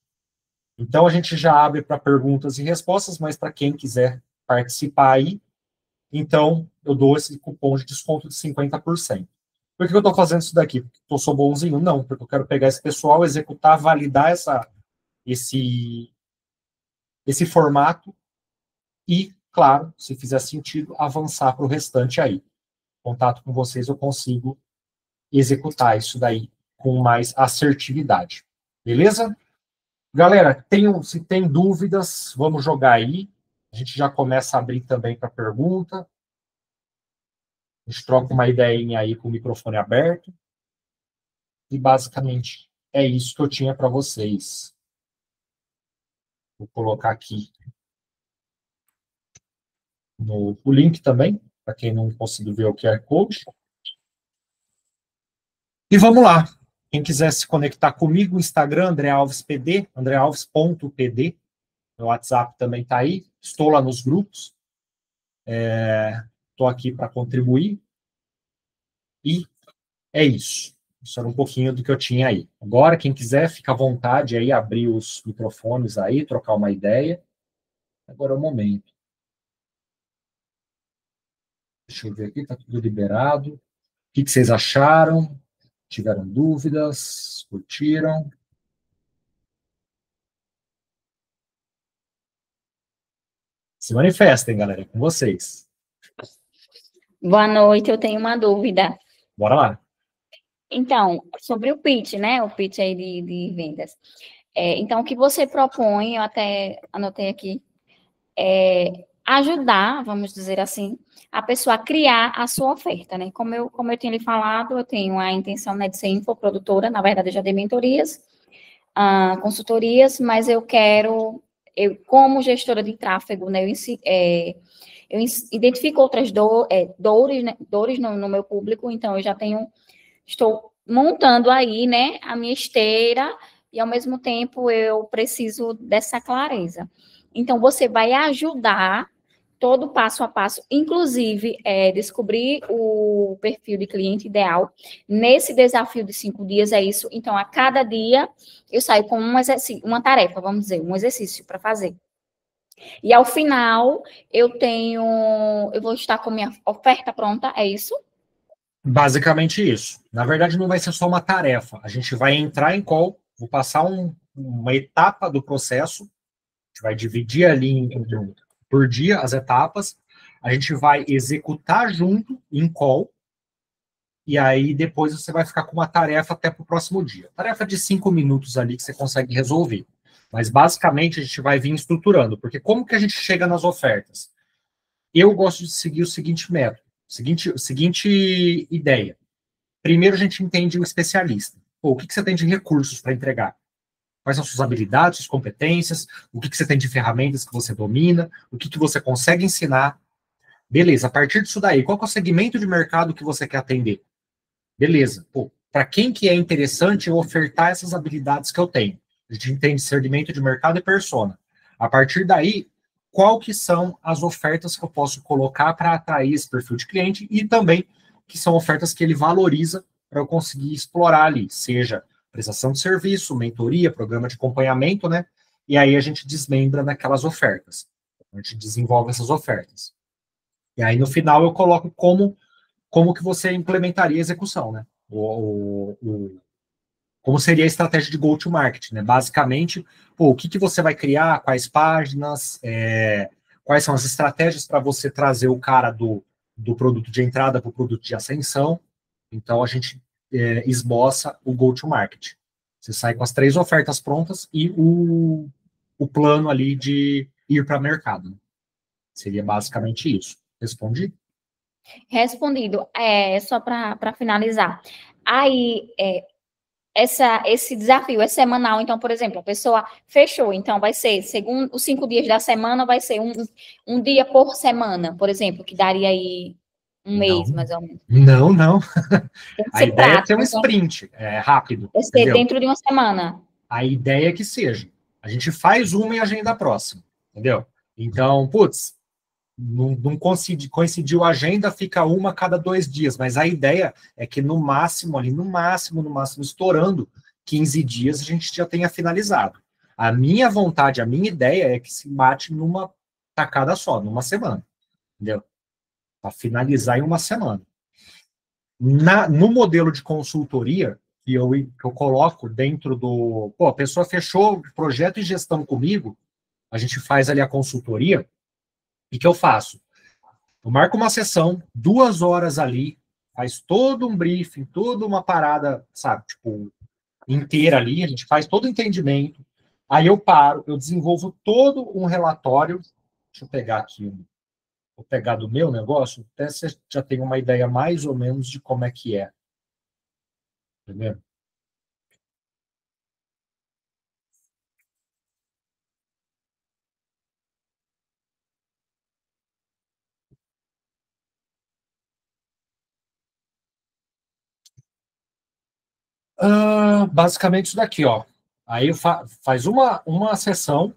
Então, a gente já abre para perguntas e respostas, mas para quem quiser participar aí, então, eu dou esse cupom de desconto de 50%. Por que eu estou fazendo isso daqui? Porque eu sou bonzinho? Não, porque eu quero pegar esse pessoal, executar, validar esse formato e, claro, se fizer sentido, avançar para o restante aí. Contato com vocês, eu consigo executar isso daí com mais assertividade. Beleza? Galera, se tem dúvidas, vamos jogar aí. A gente já começa a abrir também para pergunta. A gente troca uma ideinha aí com o microfone aberto. E, basicamente, é isso que eu tinha para vocês. Vou colocar aqui o link também, para quem não conseguiu ver o QR Code. E vamos lá. Quem quiser se conectar comigo, Instagram, André Alves PD, andrealves.pd. Meu WhatsApp também está aí. Estou lá nos grupos. Estou aqui para contribuir. E é isso. Isso era um pouquinho do que eu tinha aí. Agora, quem quiser, fica à vontade aí, abrir os microfones aí, trocar uma ideia. Agora é o momento. Deixa eu ver aqui, está tudo liberado. O que vocês acharam? Tiveram dúvidas? Curtiram? Se manifestem, galera, é com vocês.
Boa noite, eu tenho uma dúvida.
Bora lá.
Então, sobre o pitch, né? O pitch aí de vendas. Então, o que você propõe, eu até anotei aqui, ajudar, vamos dizer assim, a pessoa a criar a sua oferta, né? Como eu tinha lhe falado, eu tenho a intenção, né, de ser infoprodutora, na verdade, eu já dei mentorias, consultorias, mas eu como gestora de tráfego, né, eu identifico outras dores, né, dores no meu público, então eu já estou montando aí, né, a minha esteira e, ao mesmo tempo, eu preciso dessa clareza. Então, você vai ajudar todo passo a passo, inclusive descobrir o perfil de cliente ideal. Nesse desafio de 5 dias, é isso. Então, a cada dia, eu saio com uma tarefa, vamos dizer, um exercício para fazer. E, ao final, eu vou estar com minha oferta pronta, é isso?
Basicamente isso. Na verdade, não vai ser só uma tarefa. A gente vai entrar em call, vou passar uma etapa do processo, a gente vai dividir ali por dia as etapas, a gente vai executar junto em call, e aí depois você vai ficar com uma tarefa até para o próximo dia. Tarefa de 5 minutos ali que você consegue resolver. Mas basicamente a gente vai vir estruturando, porque como que a gente chega nas ofertas? Eu gosto de seguir o seguinte método, seguinte ideia. Primeiro a gente entende o especialista. Pô, o que você tem de recursos para entregar? Quais são suas habilidades, suas competências, o que você tem de ferramentas que você domina, o que você consegue ensinar. Beleza, a partir disso daí, qual é o segmento de mercado que você quer atender? Beleza, pô, para quem que é interessante eu ofertar essas habilidades que eu tenho? A gente entende segmento de mercado e persona. A partir daí, qual que são as ofertas que eu posso colocar para atrair esse perfil de cliente e também que são ofertas que ele valoriza para eu conseguir explorar ali, seja prestação de serviço, mentoria, programa de acompanhamento, né? E aí a gente desmembra naquelas ofertas. A gente desenvolve essas ofertas. E aí no final eu coloco como que você implementaria a execução, né? como seria a estratégia de go-to-market, né? Basicamente, pô, o que você vai criar, quais páginas, quais são as estratégias para você trazer o cara do produto de entrada para o produto de ascensão. Então, a gente esboça o go-to-market. Você sai com as 3 ofertas prontas e o plano ali de ir para o mercado. Seria basicamente isso. Respondi?
Respondido. Só para finalizar. Aí, esse desafio é semanal. Então, por exemplo, a pessoa fechou, então vai ser, segundo os 5 dias da semana, vai ser um dia por semana, por exemplo, que daria aí um mês,
Não,
mais ou menos.
não.
Tem que
A
ser
ideia é ter um
prático, então
sprint, rápido,
vai ser
entendeu?
dentro de uma semana.
A ideia é que seja. A gente faz uma e agenda a próxima, entendeu? Então, putz, não coincidiu a agenda, fica uma a cada 2 dias, mas a ideia é que no máximo, no máximo, estourando 15 dias, a gente já tenha finalizado. A minha vontade, a minha ideia é que se bate numa tacada só, numa semana, entendeu? Para finalizar em uma semana. No modelo de consultoria, que eu coloco dentro do... Pô, a pessoa fechou projeto e gestão comigo, a gente faz ali a consultoria, e que eu faço? Eu marco uma sessão, 2 horas ali, faz todo um briefing, toda uma parada, sabe, tipo, inteira ali, a gente faz todo o entendimento, aí eu paro, eu desenvolvo todo um relatório, deixa eu pegar aqui, vou pegar do meu negócio, até você já tem uma ideia mais ou menos de como é que é, entendeu? Basicamente isso daqui, ó. Aí faz uma sessão,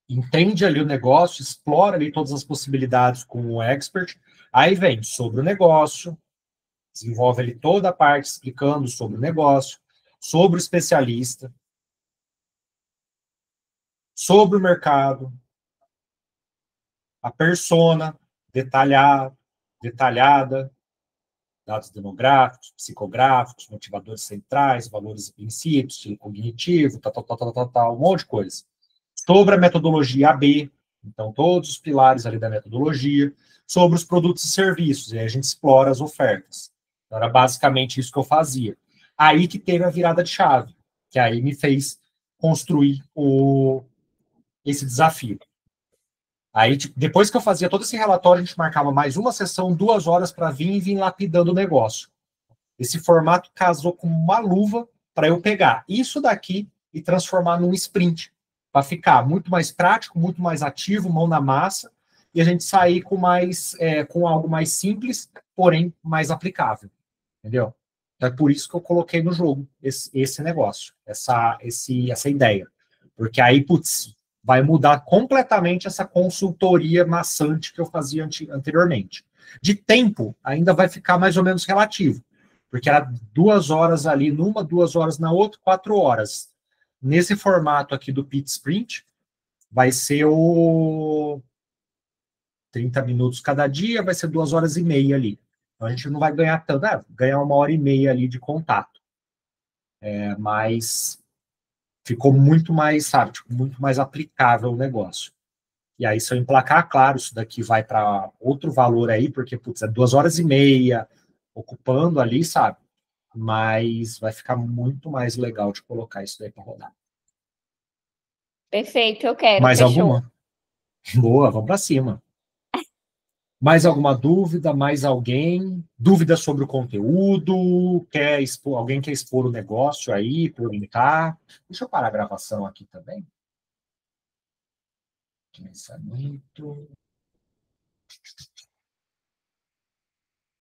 entende ali o negócio, explora ali todas as possibilidades com o expert, aí vem sobre o negócio, desenvolve ali toda a parte explicando sobre o negócio, sobre o especialista, sobre o mercado, a persona detalhada, dados demográficos, psicográficos, motivadores centrais, valores e princípios, estilo cognitivo, um monte de coisa. Sobre a metodologia AB, então todos os pilares ali da metodologia, sobre os produtos e serviços, e aí a gente explora as ofertas. Então, era basicamente isso que eu fazia. Aí que teve a virada de chave, que aí me fez construir esse desafio. Aí, tipo, depois que eu fazia todo esse relatório, a gente marcava mais uma sessão, 2 horas para vir lapidando o negócio. Esse formato casou com uma luva para eu pegar isso daqui e transformar num sprint, para ficar muito mais prático, muito mais ativo, mão na massa, e a gente sair com algo mais simples, porém mais aplicável, entendeu? Então é por isso que eu coloquei no jogo esse negócio, essa ideia. Porque aí, putz, vai mudar completamente essa consultoria maçante que eu fazia anteriormente. De tempo, ainda vai ficar mais ou menos relativo, porque era 2 horas ali numa, 2 horas na outra, 4 horas. Nesse formato aqui do Pit Sprint, vai ser o 30 minutos cada dia, vai ser 2 horas e meia ali. Então a gente não vai ganhar tanto, ganhar 1 hora e meia ali de contato. Mas ficou muito mais, sabe, tipo, muito mais aplicável o negócio. E aí, se eu emplacar, claro, isso daqui vai para outro valor aí, porque, putz, é 2 horas e meia ocupando ali, sabe? Mas vai ficar muito mais legal de colocar isso daí para rodar.
Perfeito, eu quero,
Mais
fechou.
alguma? Boa, vamos para cima. Mais alguma dúvida? Mais alguém? Dúvida sobre o conteúdo? Alguém quer expor o negócio aí, perguntar? Deixa eu parar a gravação aqui também. Pensamento.